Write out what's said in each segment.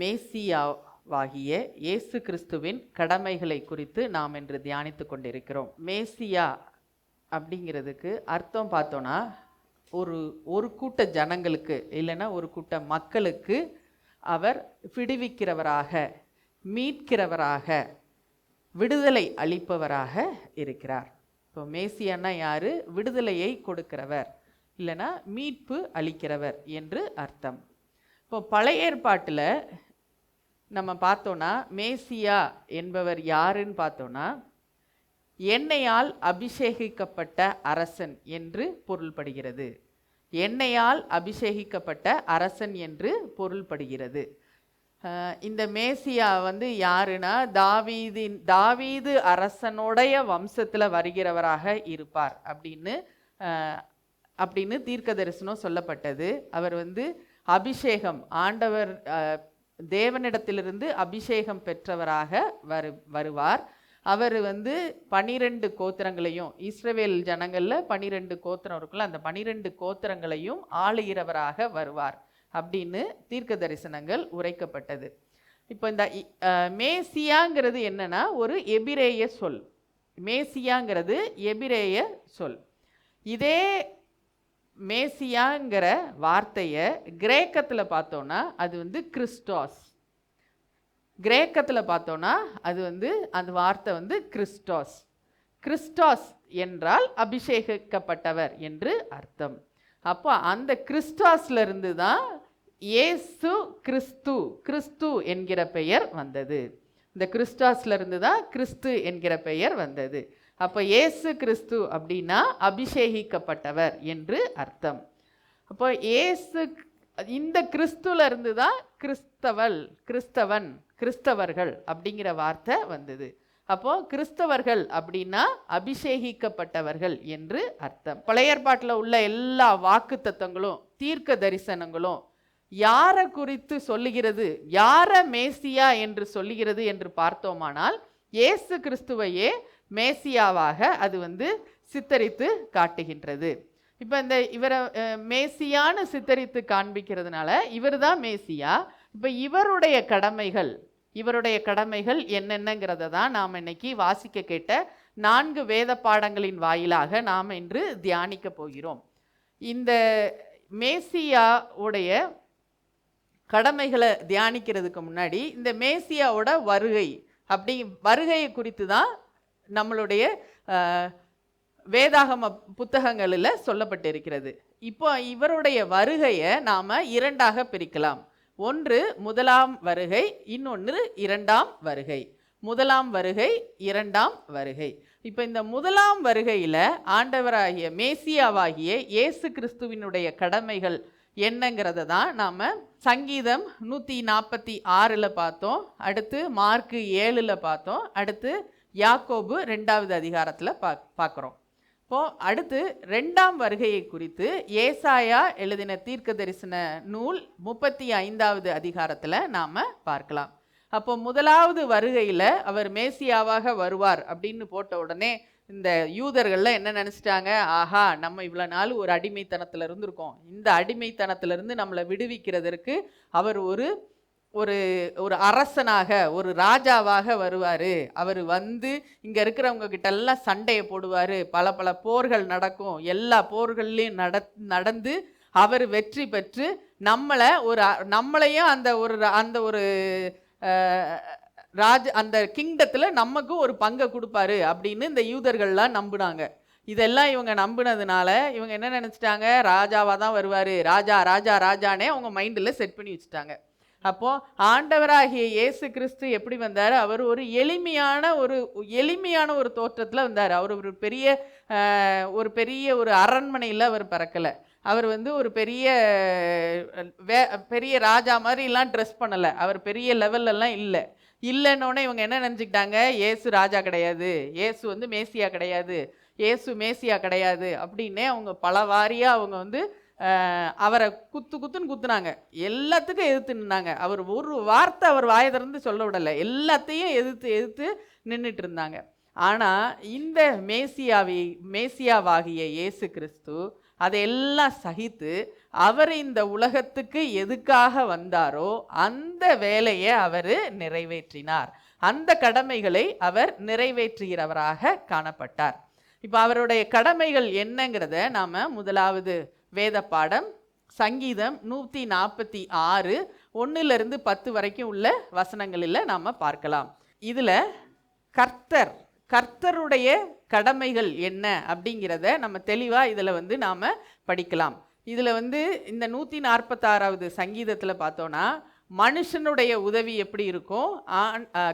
மேசியாவாகிய இயேசு கிறிஸ்துவின் கடமைகளை குறித்து நாம் இன்று தியானித்து கொண்டிருக்கிறோம். மேசியா அப்படிங்கிறதுக்கு அர்த்தம் பார்த்தோன்னா ஒரு கூட்ட ஜனங்களுக்கு இல்லைன்னா ஒரு கூட்ட மக்களுக்கு அவர் விடுவிக்கிறவராக, மீட்கிறவராக, விடுதலை அளிப்பவராக இருக்கிறார். இப்போ மேசியான்னா யாரு? விடுதலையை கொடுக்கிறவர் இல்லைன்னா மீட்பு அளிக்கிறவர் என்று அர்த்தம். இப்போ பழைய ஏற்பாட்டில் நம்ம பார்த்தோன்னா மேசியா என்பவர் யாருன்னு பார்த்தோன்னா எண்ணெயால் அபிஷேகிக்கப்பட்ட அரசன் என்று பொருள்படுகிறது. எண்ணெயால் அபிஷேகிக்கப்பட்ட அரசன் என்று பொருள்படுகிறது. இந்த மேசியா யாருன்னா தாவீது அரசனுடைய வம்சத்தில் வருகிறவராக இருப்பார் அப்படின்னு தீர்க்க தரிசனம் சொல்லப்பட்டது. அவர் அபிஷேகம், ஆண்டவர் தேவனிடத்திலிருந்து அபிஷேகம் பெற்றவராக வருவார். அவர் 12 கோத்திரங்களையும், இஸ்ரவேல் ஜனங்கள்ல 12 கோத்திரம் இருக்குல்ல, அந்த 12 கோத்திரங்களையும் ஆளுகிறவராக வருவார் அப்படின்னு தீர்க்க தரிசனங்கள் உரைக்கப்பட்டது. இப்போ இந்த மேசியாங்கிறது என்னன்னா ஒரு எபிரேய சொல். மேசியாங்கிறது எபிரேய சொல். இதே மேசியாங்கிற வார்த்தையை கிரேக்கத்தில் பார்த்தோன்னா அது கிறிஸ்டாஸ். கிரேக்கத்தில் பார்த்தோன்னா அது அந்த வார்த்தை கிறிஸ்டாஸ். கிறிஸ்டாஸ் என்றால் அபிஷேகிக்கப்பட்டவர் என்று அர்த்தம். அப்போ அந்த கிறிஸ்டாஸ்ல இருந்து தான் இயேசு கிறிஸ்து என்கிற பெயர் வந்தது. இந்த கிறிஸ்டாஸ்ல இருந்து தான் கிறிஸ்து என்கிற பெயர் வந்தது. அப்போ இயேசு கிறிஸ்து அப்படின்னா அபிஷேகிக்கப்பட்டவர் என்று அர்த்தம். அப்போ இந்த கிறிஸ்துல இருந்து தான் கிறிஸ்தவர்கள் அப்படிங்கிற வார்த்தை வந்தது. அப்போ கிறிஸ்தவர்கள் அப்படின்னா அபிஷேகிக்கப்பட்டவர்கள் என்று அர்த்தம். பழைய ஏற்பாட்டில் உள்ள எல்லா வாக்கு தத்தங்களும் தீர்க்க தரிசனங்களும் யாரை குறித்து சொல்லுகிறது, யார மேசியா என்று சொல்லுகிறது என்று பார்த்தோமானால் இயேசு கிறிஸ்துவையே மேசியாவாக அது சித்தரித்து காட்டுகின்றது. இப்போ இவரை மேசியான்னு சித்தரித்து காண்பிக்கிறதுனால இவர் தான் மேசியா. இப்போ இவருடைய கடமைகள் என்னென்னங்கிறத தான் நாம் இன்னைக்கு வாசிக்க கேட்ட 4 வேத பாடங்களின் வாயிலாக நாம் இன்று தியானிக்க போகிறோம். இந்த மேசியாவுடைய கடமைகளை தியானிக்கிறதுக்கு முன்னாடி இந்த மேசியாவோட வருகையை குறித்து தான் நம்மளுடைய வேதாகம புத்தகங்களில் சொல்லப்பட்டிருக்கிறது. இப்போ இவருடைய வருகையை நாம் 2ஆக பிரிக்கலாம். ஒன்று முதலாம் வருகை, இன்னொன்று 2ஆம் வருகை. முதலாம் வருகை, 2ஆம் வருகை. இப்போ இந்த முதலாம் வருகையில் ஆண்டவராகிய மேசியாவாகிய இயேசு கிறிஸ்துவினுடைய கடமைகள் என்னங்கிறத தான் நாம் சங்கீதம் 146 பார்த்தோம், அடுத்து மார்க்கு 7 பார்த்தோம், அடுத்து யாக்கோபு 2வது அதிகாரத்தில் பார்க்குறோம். இப்போது அடுத்து 2ஆம் வருகையை குறித்து ஏசாயா எழுதின தீர்க்க தரிசன நூல் 35வது அதிகாரத்தில் நாம் பார்க்கலாம். அப்போ முதலாவது வருகையில் அவர் மேசியாவாக வருவார் அப்படின்னு போட்ட உடனே இந்த யூதர்களில் என்ன நினச்சிட்டாங்க? ஆஹா, நம்ம இவ்வளோ நாள் ஒரு அடிமைத்தனத்தில் இருந்திருக்கோம், இந்த அடிமைத்தனத்திலிருந்து நம்மளை விடுவிக்கிறதற்கு அவர் ஒரு அரசனாக, ஒரு ராஜாவாக வருவார். அவர் இங்கே இருக்கிறவங்க கிட்டெல்லாம் சண்டையை போடுவார், பல போர்கள் நடக்கும், எல்லா போர்கள்லையும் நடந்து அவர் வெற்றி பெற்று நம்மளையும் அந்த கிங்டத்தில் நமக்கு ஒரு பங்கை கொடுப்பாரு அப்படின்னு இந்த யூதர்கள்லாம் நம்பினாங்க. இதெல்லாம் இவங்க நம்பினதுனால இவங்க என்ன நினச்சிட்டாங்க? ராஜாவாக தான் வருவார், ராஜானே அவங்க மைண்டில் செட் பண்ணி வச்சுட்டாங்க. அப்போது ஆண்டவராகிய இயேசு கிறிஸ்து எப்படி வந்தார்? அவர் ஒரு எளிமையான ஒரு தோற்றத்தில் வந்தார். அவர் ஒரு பெரிய ஒரு அரண்மனையில் அவர் பிறக்கலை. அவர் ஒரு பெரிய ராஜா மாதிரிலாம் ட்ரெஸ் பண்ணலை. அவர் பெரிய லெவல்லலாம் இல்லைன்னொன்னே இவங்க என்ன நினச்சிக்கிட்டாங்க? இயேசு ராஜா கிடையாது, இயேசு மேசியா கிடையாது, இயேசு மேசியா கிடையாது அப்படின்னே அவங்க பல வாரியாக அவங்க அவரை குத்துன்னு குத்துனாங்க. எல்லாத்துக்கும் எதிர்த்து நின்னாங்க. அவர் ஒரு வார்த்தை அவர் வாயை திறந்து சொல்ல விடலை, எல்லாத்தையும் எதிர்த்து நின்றுட்டு இருந்தாங்க. ஆனால் இந்த மேசியாவாகிய இயேசு கிறிஸ்து அதையெல்லாம் சகித்து அவர் இந்த உலகத்துக்கு எதுக்காக வந்தாரோ அந்த வேலையை அவர் நிறைவேற்றினார். அந்த கடமைகளை அவர் நிறைவேற்றுகிறவராக காணப்பட்டார். இப்போ அவருடைய கடமைகள் என்னங்கிறத நாம் முதலாவது வேத பாடம் சங்கீதம் 146 1 to 10 வரைக்கும் உள்ள வசனங்களில் நாம் பார்க்கலாம். இதில் கர்த்தருடைய கடமைகள் என்ன அப்படிங்கிறத நம்ம தெளிவாக இதில் நாம் படிக்கலாம். இதில் இந்த 146வது சங்கீதத்தில் பார்த்தோன்னா மனுஷனுடைய உதவி எப்படி இருக்கும்,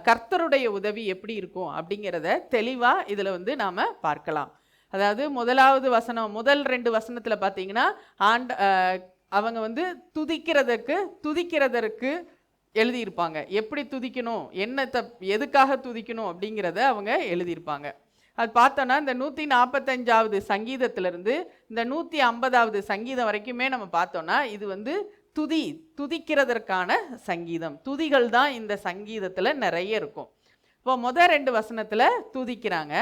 கர்த்தருடைய உதவி எப்படி இருக்கும் அப்படிங்கிறத தெளிவாக இதில் நாம் பார்க்கலாம். அதாவது முதலாவது வசனம், முதல் 2 வசனத்தில் பார்த்தீங்கன்னா அவங்க துதிக்கிறதற்கு எழுதியிருப்பாங்க. எப்படி துதிக்கணும், எதுக்காக துதிக்கணும் அப்படிங்கிறத அவங்க எழுதியிருப்பாங்க. அது பார்த்தோன்னா இந்த 145வது சங்கீதத்திலிருந்து இந்த 150வது சங்கீதம் வரைக்குமே நம்ம பார்த்தோன்னா இது துதிக்கிறதற்கான சங்கீதம். துதிகள் தான் இந்த சங்கீதத்தில் நிறைய இருக்கும். இப்போ முதல் 2 வசனத்தில் துதிக்கிறாங்க.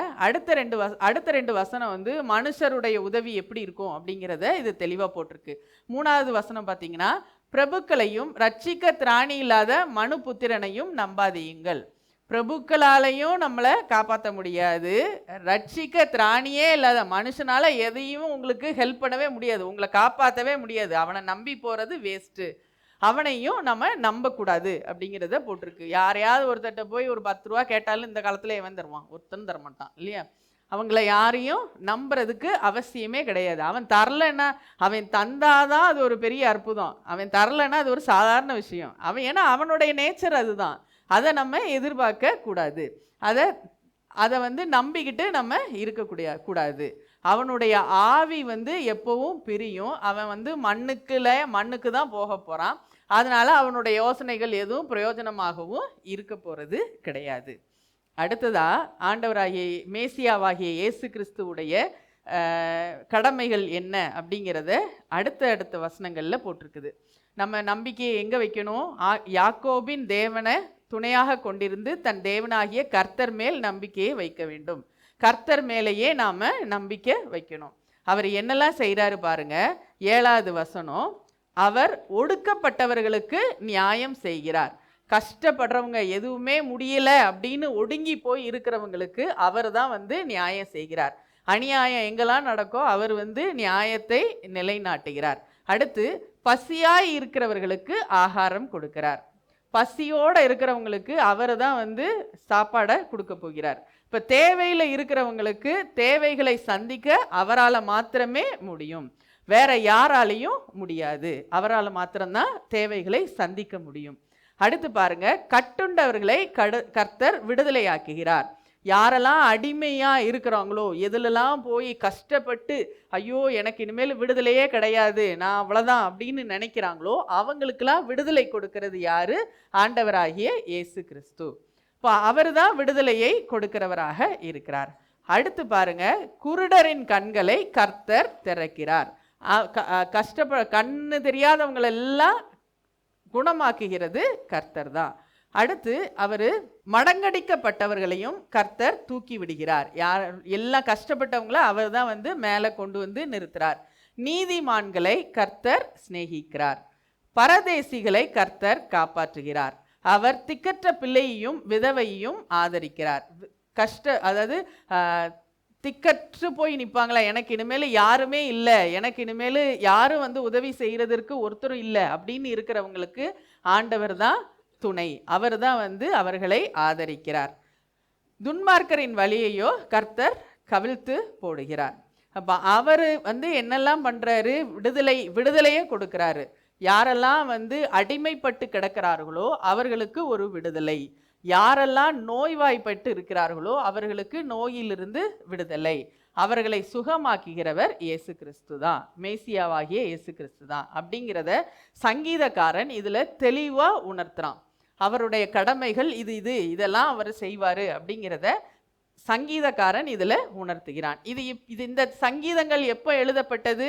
அடுத்த ரெண்டு வசனம் மனுஷருடைய உதவி எப்படி இருக்கும் அப்படிங்கிறத இது தெளிவாக போட்டிருக்கு. 3வது வசனம் பார்த்தீங்கன்னா பிரபுக்களையும் ரட்சிக்க திராணி இல்லாத மனுபுத்திரனையும் நம்பாதீங்கள். பிரபுக்களாலையும் நம்மளை காப்பாற்ற முடியாது, ரட்சிக்க திராணியே இல்லாத மனுஷனால எதையும் உங்களுக்கு ஹெல்ப் பண்ணவே முடியாது, உங்களை காப்பாற்றவே முடியாது, அவனை நம்பி போகிறது வேஸ்ட்டு, அவனையும் நம்ம நம்பக்கூடாது அப்படிங்கிறத போட்டிருக்கு. யாரையாவது ஒருத்தட்ட போய் ஒரு 10 ரூபா கேட்டாலும் இந்த காலத்தில் எவன் தருவான்? ஒருத்தன் தரமாட்டான் இல்லையா? அவங்கள யாரையும் நம்புறதுக்கு அவசியமே கிடையாது. அவன் தரலைன்னா, அவன் தந்தாதான் அது ஒரு பெரிய அற்புதம், அவன் தரலைன்னா அது ஒரு சாதாரண விஷயம். ஏன்னா அவனுடைய நேச்சர் அதுதான், அதை நம்ம எதிர்பார்க்க கூடாது, அதை நம்பிக்கிட்டு நம்ம இருக்கக்கூடாது. அவனுடைய ஆவி எப்பவும் பிரியும். அவன் மண்ணுக்கு தான் போக போகிறான். அதனால் அவனுடைய யோசனைகள் எதுவும் பிரயோஜனமாகவும் இருக்க போகிறது கிடையாது. அடுத்ததா ஆண்டவராகிய மேசியாவாகிய இயேசு கிறிஸ்துவுடைய கடமைகள் என்ன அப்படிங்கிறத அடுத்த வசனங்களில் போட்டிருக்குது. நம்ம நம்பிக்கையை எங்கே வைக்கணும்? யாக்கோபின் தேவனை துணையாக கொண்டிருந்து தன் தேவனாகிய கர்த்தர் மேல் நம்பிக்கையை வைக்க வேண்டும். கர்த்தர் மேலேயே நாம் நம்பிக்கை வைக்கணும். அவர் என்னெல்லாம் செய்கிறாரு பாருங்க. 7வது வசனம், அவர் ஒடுக்கப்பட்டவர்களுக்கு நியாயம் செய்கிறார். கஷ்டப்படுறவங்க, எதுவுமே முடியல அப்படின்னு ஒடுங்கி போய் இருக்கிறவங்களுக்கு அவர் தான் நியாயம் செய்கிறார். அநியாயம் எங்கெல்லாம் நடக்கோ அவர் நியாயத்தை நிலைநாட்டுகிறார். அடுத்து பசியாய் இருக்கிறவர்களுக்கு ஆகாரம் கொடுக்கிறார். பசியோடு இருக்கிறவங்களுக்கு அவர் தான் சாப்பாடை கொடுக்க போகிறார். இப்போ தேவையில் இருக்கிறவங்களுக்கு தேவைகளை சந்திக்க அவரால் மாத்திரமே முடியும், வேற யாராலையும் முடியாது. அவரால் மாத்திரம்தான் தேவைகளை சந்திக்க முடியும். அடுத்து பாருங்க, கட்டுண்டவர்களை கர்த்தர் விடுதலையாக்குகிறார். யாரெல்லாம் அடிமையாக இருக்கிறாங்களோ, எதுலெல்லாம் போய் கஷ்டப்பட்டு ஐயோ எனக்கு இனிமேல் விடுதலையே கிடையாது, நான் அவ்வளோதான் அப்படின்னு நினைக்கிறாங்களோ அவங்களுக்கெல்லாம் விடுதலை கொடுக்கறது யாரு? ஆண்டவராகிய இயேசு கிறிஸ்து. இப்போ அவர் தான் விடுதலையை கொடுக்கிறவராக இருக்கிறார். அடுத்து பாருங்க, குருடரின் கண்களை கர்த்தர் திறக்கிறார். கண்ணு தெரியாதவங்களெல்லாம் குணமாக்குகிறது கர்த்தர் தான். அடுத்து அவர் மடங்கடிக்கப்பட்டவர்களையும் கர்த்தர் தூக்கி விடுகிறார். எல்லாம் கஷ்டப்பட்டவங்கள அவர் தான் மேலே கொண்டு நிறுத்துறார். நீதிமான்களை கர்த்தர் சிநேகிக்கிறார். பரதேசிகளை கர்த்தர் காப்பாற்றுகிறார். அவர் திக்கற்ற பிள்ளையையும் விதவையையும் ஆதரிக்கிறார். அதாவது திக்கற்று போய் நிற்பாங்களா, எனக்கு இனிமேல் யாருமே இல்லை, எனக்கு இனிமேல் யாரும் உதவி செய்கிறதற்கு ஒருத்தரும் இல்லை அப்படின்னு இருக்கிறவங்களுக்கு ஆண்டவர் தான் துணை. அவர் தான் அவர்களை ஆதரிக்கிறார். துன்மார்க்கரின் வழியையோ கர்த்தர் கவிழ்த்து போடுகிறார். அப்போ அவர் என்னெல்லாம் பண்ணுறாரு? விடுதலையே கொடுக்குறாரு. யாரெல்லாம் அடிமைப்பட்டு கிடக்கிறார்களோ அவர்களுக்கு ஒரு விடுதலை, யாரெல்லாம் நோய்வாய்ப்பட்டு இருக்கிறார்களோ அவர்களுக்கு நோயிலிருந்து விடுதலை, அவர்களை சுகமாக்குகிறவர் இயேசு கிறிஸ்து தான், மேசியாவாகிய இயேசு கிறிஸ்து தான் அப்படிங்கிறத சங்கீதக்காரன் இதில் தெளிவாக உணர்த்துறான். அவருடைய கடமைகள் இதெல்லாம் அவர் செய்வார் அப்படிங்கிறத சங்கீதக்காரன் இதில் உணர்த்துகிறான். இந்த சங்கீதங்கள் எப்போ எழுதப்பட்டது?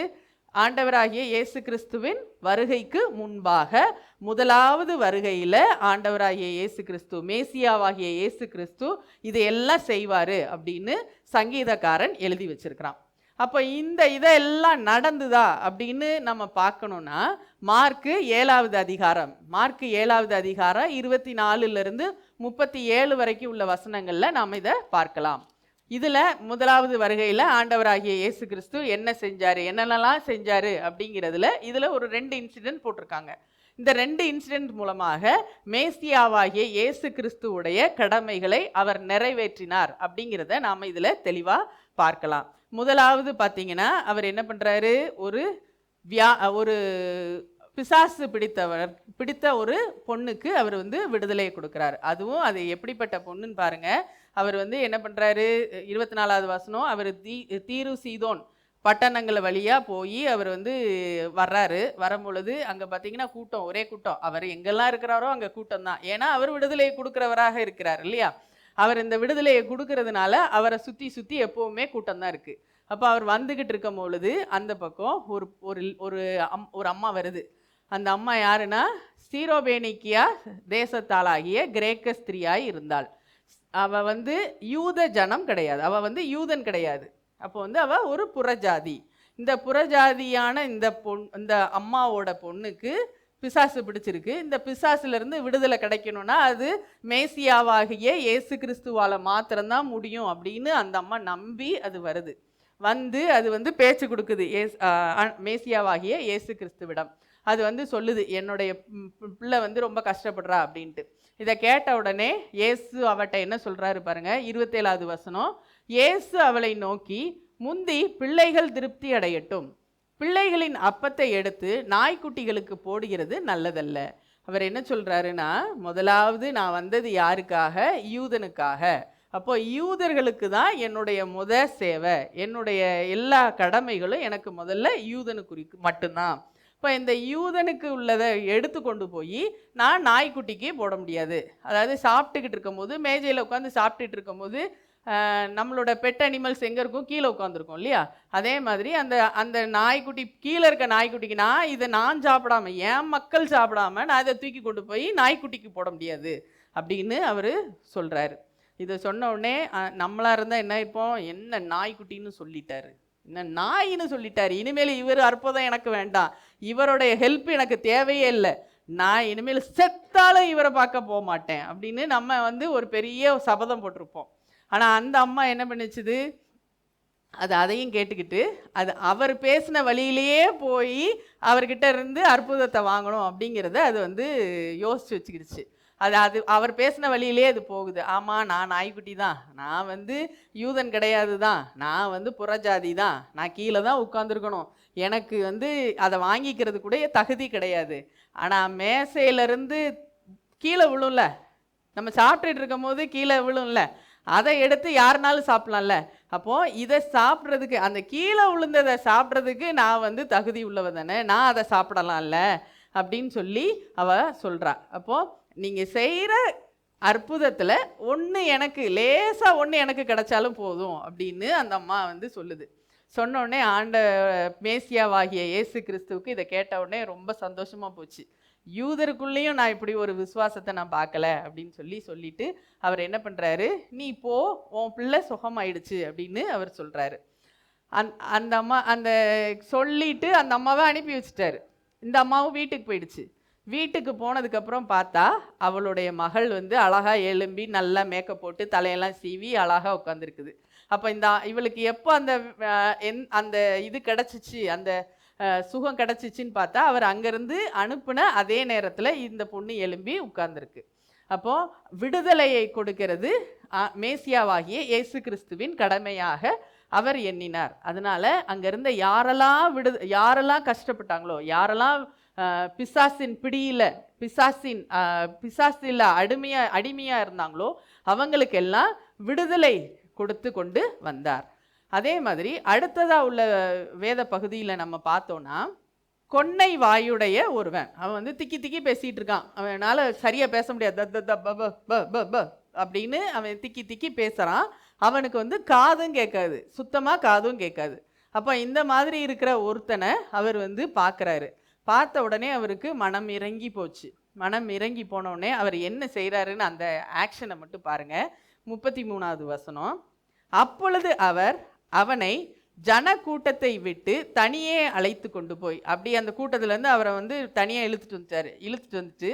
ஆண்டவராகிய இயேசு கிறிஸ்துவின் வருகைக்கு முன்பாக முதலாவது வருகையில் ஆண்டவராகிய இயேசு கிறிஸ்து, மேசியாவாகிய இயேசு கிறிஸ்து இதையெல்லாம் செய்வார் அப்படின்னு சங்கீதக்காரன் எழுதி வச்சிருக்கிறான். அப்போ இந்த இதெல்லாம் நடந்துதா அப்படின்னு நம்ம பார்க்கணுன்னா மார்க்கு 7வது அதிகாரம் 24 37 வரைக்கும் உள்ள வசனங்களில் நாம் இதை பார்க்கலாம். இதில் முதலாவது வருகையில் ஆண்டவராகிய இயேசு கிறிஸ்து என்ன செஞ்சார், என்னென்னலாம் செஞ்சார் அப்படிங்கிறதுல இதில் ஒரு 2 இன்சிடென்ட் போட்டிருக்காங்க. இந்த 2 இன்சிடென்ட் மூலமாக மேசியாவாகிய இயேசு கிறிஸ்துவுடைய கடமைகளை அவர் நிறைவேற்றினார் அப்படிங்கிறத நாம் இதில் தெளிவாக பார்க்கலாம். முதலாவது பார்த்தீங்கன்னா அவர் என்ன பண்ணுறாரு, ஒரு பிசாசு பிடித்த ஒரு பொண்ணுக்கு அவர் விடுதலையை கொடுக்குறாரு. அதுவும் அது எப்படிப்பட்ட பொண்ணுன்னு பாருங்க. அவர் என்ன பண்ணுறாரு, 24வது வசனம், அவர் தீரு சீதோன் பட்டணங்கள் வழியாக போய் அவர் வர்றாரு. வரும்பொழுது அங்கே பார்த்தீங்கன்னா கூட்டம், ஒரே கூட்டம். அவர் எங்கெல்லாம் இருக்கிறாரோ அங்கே கூட்டம் தான். ஏன்னா அவர் விடுதலையை கொடுக்குறவராக இருக்கிறார் இல்லையா. அவர் இந்த விடுதலையை கொடுக்கறதுனால அவரை சுற்றி சுற்றி எப்போவுமே கூட்டம் தான் இருக்குது. அப்போ அவர் வந்துக்கிட்டு இருக்கும் பொழுது அந்த பக்கம் ஒரு அம்மா வருது. அந்த அம்மா யாருன்னா சீரோபேனிக்கியா தேசத்தாளாகிய கிரேக்க ஸ்திரியாய் இருந்தாள். அவள் யூத ஜனம் கிடையாது, அவள் யூதன் கிடையாது. அப்போ அவள் ஒரு புறஜாதி. இந்த புறஜாதியான இந்த அம்மாவோட பொண்ணுக்கு பிசாசு பிடிச்சிருக்கு. இந்த பிசாசுலேருந்து விடுதலை கிடைக்கணும்னா அது மேசியாவாகிய இயேசு கிறிஸ்துவால் மாத்திரம்தான் முடியும் அப்படின்னு அந்த அம்மா நம்பி அது வருது. அது பேச்சு கொடுக்குது மேசியாவாகிய இயேசு கிறிஸ்துவிடம். அது சொல்லுது, என்னுடைய பிள்ளை ரொம்ப கஷ்டப்படுறா அப்படின்ட்டு. இதை கேட்ட உடனே இயேசு அவட்ட என்ன சொல்கிறாரு பாருங்க, 27வது வசனம். இயேசு அவளை நோக்கி, முந்தி பிள்ளைகள் திருப்தி அடையட்டும், பிள்ளைகளின் அப்பத்தை எடுத்து நாய்க்குட்டிகளுக்கு போடுகிறது நல்லதல்ல. அவர் என்ன சொல்கிறாருன்னா, முதலாவது நான் வந்தது யாருக்காக, யூதனுக்காக. அப்போ யூதர்களுக்கு தான் என்னுடைய சேவை, என்னுடைய எல்லா கடமைகளும் எனக்கு முதல்ல யூதனுக்கு மட்டும்தான். இப்போ இந்த யூதனுக்கு உள்ளதை எடுத்து கொண்டு போய் நான் நாய்க்குட்டிக்கு போட முடியாது. அதாவது சாப்பிட்டுக்கிட்டு இருக்கும்போது, மேஜையில் உட்காந்து சாப்பிட்டுட்டு இருக்கும்போது நம்மளோட பெட் அனிமல்ஸ் எங்கே இருக்கும், கீழே உட்காந்துருக்கோம் இல்லையா. அதே மாதிரி அந்த நாய்க்குட்டி, கீழே இருக்க நாய்க்குட்டிக்கு நான் சாப்பிடாம, என் மக்கள் சாப்பிடாம நான் இதை தூக்கி கொண்டு போய் நாய்க்குட்டிக்கு போட முடியாது அப்படின்னு அவர் சொல்கிறாரு. இதை சொன்ன உடனே நம்மளாக இருந்தால் என்ன இருப்போம், என்ன நாய்க்குட்டின்னு சொல்லிட்டாரு, என்ன நாயின்னு சொல்லிட்டாரு, இனிமேல் இவர் அற்புதம் எனக்கு வேண்டாம், இவருடைய ஹெல்ப் எனக்கு தேவையே இல்லை, நான் இனிமேல் செத்தாலும் இவரை பார்க்க போக மாட்டேன் அப்படின்னு நம்ம ஒரு பெரிய சபதம் போட்டிருப்போம். ஆனால் அந்த அம்மா என்ன பண்ணிச்சுது, அதையும் கேட்டுக்கிட்டு அவர் பேசின வழியிலேயே போய் அவர்கிட்ட இருந்து அற்புதத்தை வாங்கணும் அப்படிங்கிறத அது யோசிச்சு வச்சுக்கிடுச்சு. அது அவர் பேசின வழியிலே அது போகுது. ஆமாம், நான் நாய்க்குட்டி தான், நான் யூதன் கிடையாது தான், நான் புறஜாதி தான், நான் கீழே தான் உட்காந்துருக்கணும், எனக்கு அதை வாங்கிக்கிறது கூட தகுதி கிடையாது. ஆனால் மேசையிலேருந்து கீழே விழும்ல, நம்ம சாப்பிட்டுட்டு இருக்கும் போது கீழே விழும்ல, அதை எடுத்து யாருனாலும் சாப்பிட்லாம்ல. அப்போது இதை சாப்பிட்றதுக்கு, அந்த கீழே விழுந்ததை சாப்பிட்றதுக்கு நான் தகுதி உள்ளவ தானே, நான் அதை சாப்பிடலாம்ல அப்படின்னு சொல்லி அவள் சொல்கிறா. அப்போது நீங்கள் செய்கிற அற்புதத்தில் எனக்கு லேசாக எனக்கு கிடைச்சாலும் போதும் அப்படின்னு அந்த அம்மா சொல்லுது. சொன்னோடனே மேசியாவாகிய இயேசு கிறிஸ்துவுக்கு இதை கேட்ட உடனே ரொம்ப சந்தோஷமாக போச்சு. யூதருக்குள்ளேயும் நான் இப்படி ஒரு விசுவாசத்தை நான் பார்க்கல அப்படின்னு சொல்லிட்டு அவர் என்ன பண்ணுறாரு, நீ போ, உன் பிள்ளை சுகமாயிடுச்சு அப்படின்னு அவர் சொல்கிறாரு. அந்த அம்மா சொல்லிட்டு அந்த அம்மாவை அனுப்பி வச்சுட்டாரு. இந்த அம்மாவும் வீட்டுக்கு போயிடுச்சு. வீட்டுக்கு போனதுக்கப்புறம் பார்த்தா அவளுடைய மகள் அழகாக எழும்பி நல்லா மேக்கப் போட்டு தலையெல்லாம் சீவி அழகாக உட்காந்துருக்குது. அப்போ இவளுக்கு எப்போ அந்த இது கிடச்சிச்சு, அந்த சுகம் கிடச்சிச்சின்னு பார்த்தா அவர் அங்கேருந்து அனுப்புன அதே நேரத்தில் இந்த பொண்ணு எழும்பி உட்கார்ந்துருக்கு. அப்போது விடுதலையை கொடுக்கிறது மேசியாவாகிய இயேசு கிறிஸ்துவின் கடமையாக அவர் எண்ணினார். அதனால் அங்கேருந்த யாரெல்லாம் கஷ்டப்பட்டாங்களோ, யாரெல்லாம் பிசாசின் பிடியில் பிசாசில் அடிமையாக இருந்தாங்களோ அவங்களுக்கெல்லாம் விடுதலை கொடுத்து கொண்டு வந்தார். அதே மாதிரி அடுத்ததாக உள்ள வேத பகுதியில் நம்ம பார்த்தோன்னா, கொன்னை வாயுடைய ஒருவன், அவன் திக்கி திக்கி பேசிகிட்டு இருக்கான், அவனால் சரியாக பேச முடியாது, அப்படின்னு அவன் திக்கி திக்கி பேசுகிறான். அவனுக்கு காதும் கேட்காது, சுத்தமாக காதும் கேட்காது. அப்போ இந்த மாதிரி இருக்கிற ஒருத்தனை அவர் பார்க்குறாரு. பார்த்த உடனே அவருக்கு மனம் இறங்கி போச்சு. மனம் இறங்கி போனோடனே அவர் என்ன செய்கிறாருன்னு அந்த ஆக்ஷனை மட்டும் பாருங்க. 33வது வசனம். அப்பொழுது அவர் அவனை ஜன கூட்டத்தை விட்டு தனியே அழைத்து கொண்டு போய், அப்படி அந்த கூட்டத்திலேருந்து அவரை தனியாக இழுத்துட்டு வந்துட்டு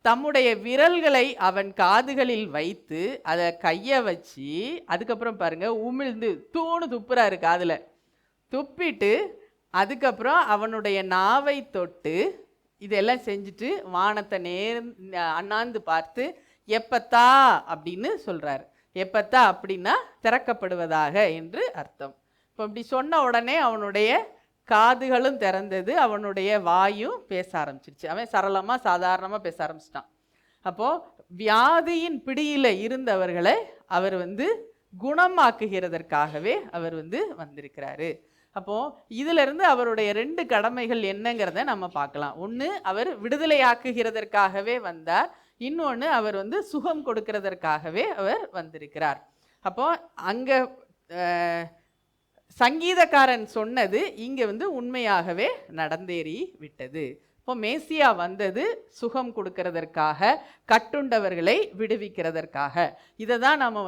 தம்முடைய விரல்களை அவன் காதுகளில் வைத்து அதை கையை வச்சு, அதுக்கப்புறம் பாருங்க உமிழ்ந்து துப்புறாரு காதில். துப்பிட்டு அதுக்கப்புறம் அவனுடைய நாவை தொட்டு இதெல்லாம் செஞ்சுட்டு வானத்தை அண்ணாந்து பார்த்து எப்பத்தா அப்படின்னு சொல்றாரு. எப்பத்தா அப்படின்னா திறக்கப்படுவதாக என்று அர்த்தம். இப்போ இப்படி சொன்ன உடனே அவனுடைய காதுகளும் திறந்தது, அவனுடைய வாயும் பேச ஆரம்பிச்சிருச்சு. அவன் சரளமாக சாதாரணமாக பேச ஆரம்பிச்சிட்டான். அப்போது வியாதியின் பிடியில் இருந்தவர்களை அவர் குணமாக்குகிறதற்காகவே அவர் வந்திருக்கிறாரு. அப்போது இதிலிருந்து அவருடைய 2 கடமைகள் என்னங்கிறத நம்ம பார்க்கலாம். ஒன்று, அவர் விடுதலையாக்குகிறதற்காகவே வந்தார். இன்னொன்று, அவர் சுகம் கொடுக்கிறதற்காகவே அவர் வந்திருக்கிறார். அப்போது அங்கே சங்கீதக்காரன் சொன்னது இங்கே உண்மையாகவே நடந்தேறி விட்டது. இப்போ மேசியா வந்தது சுகம் கொடுக்கிறதற்காக, கட்டுண்டவர்களை விடுவிக்கிறதற்காக. இதை தான் நாம்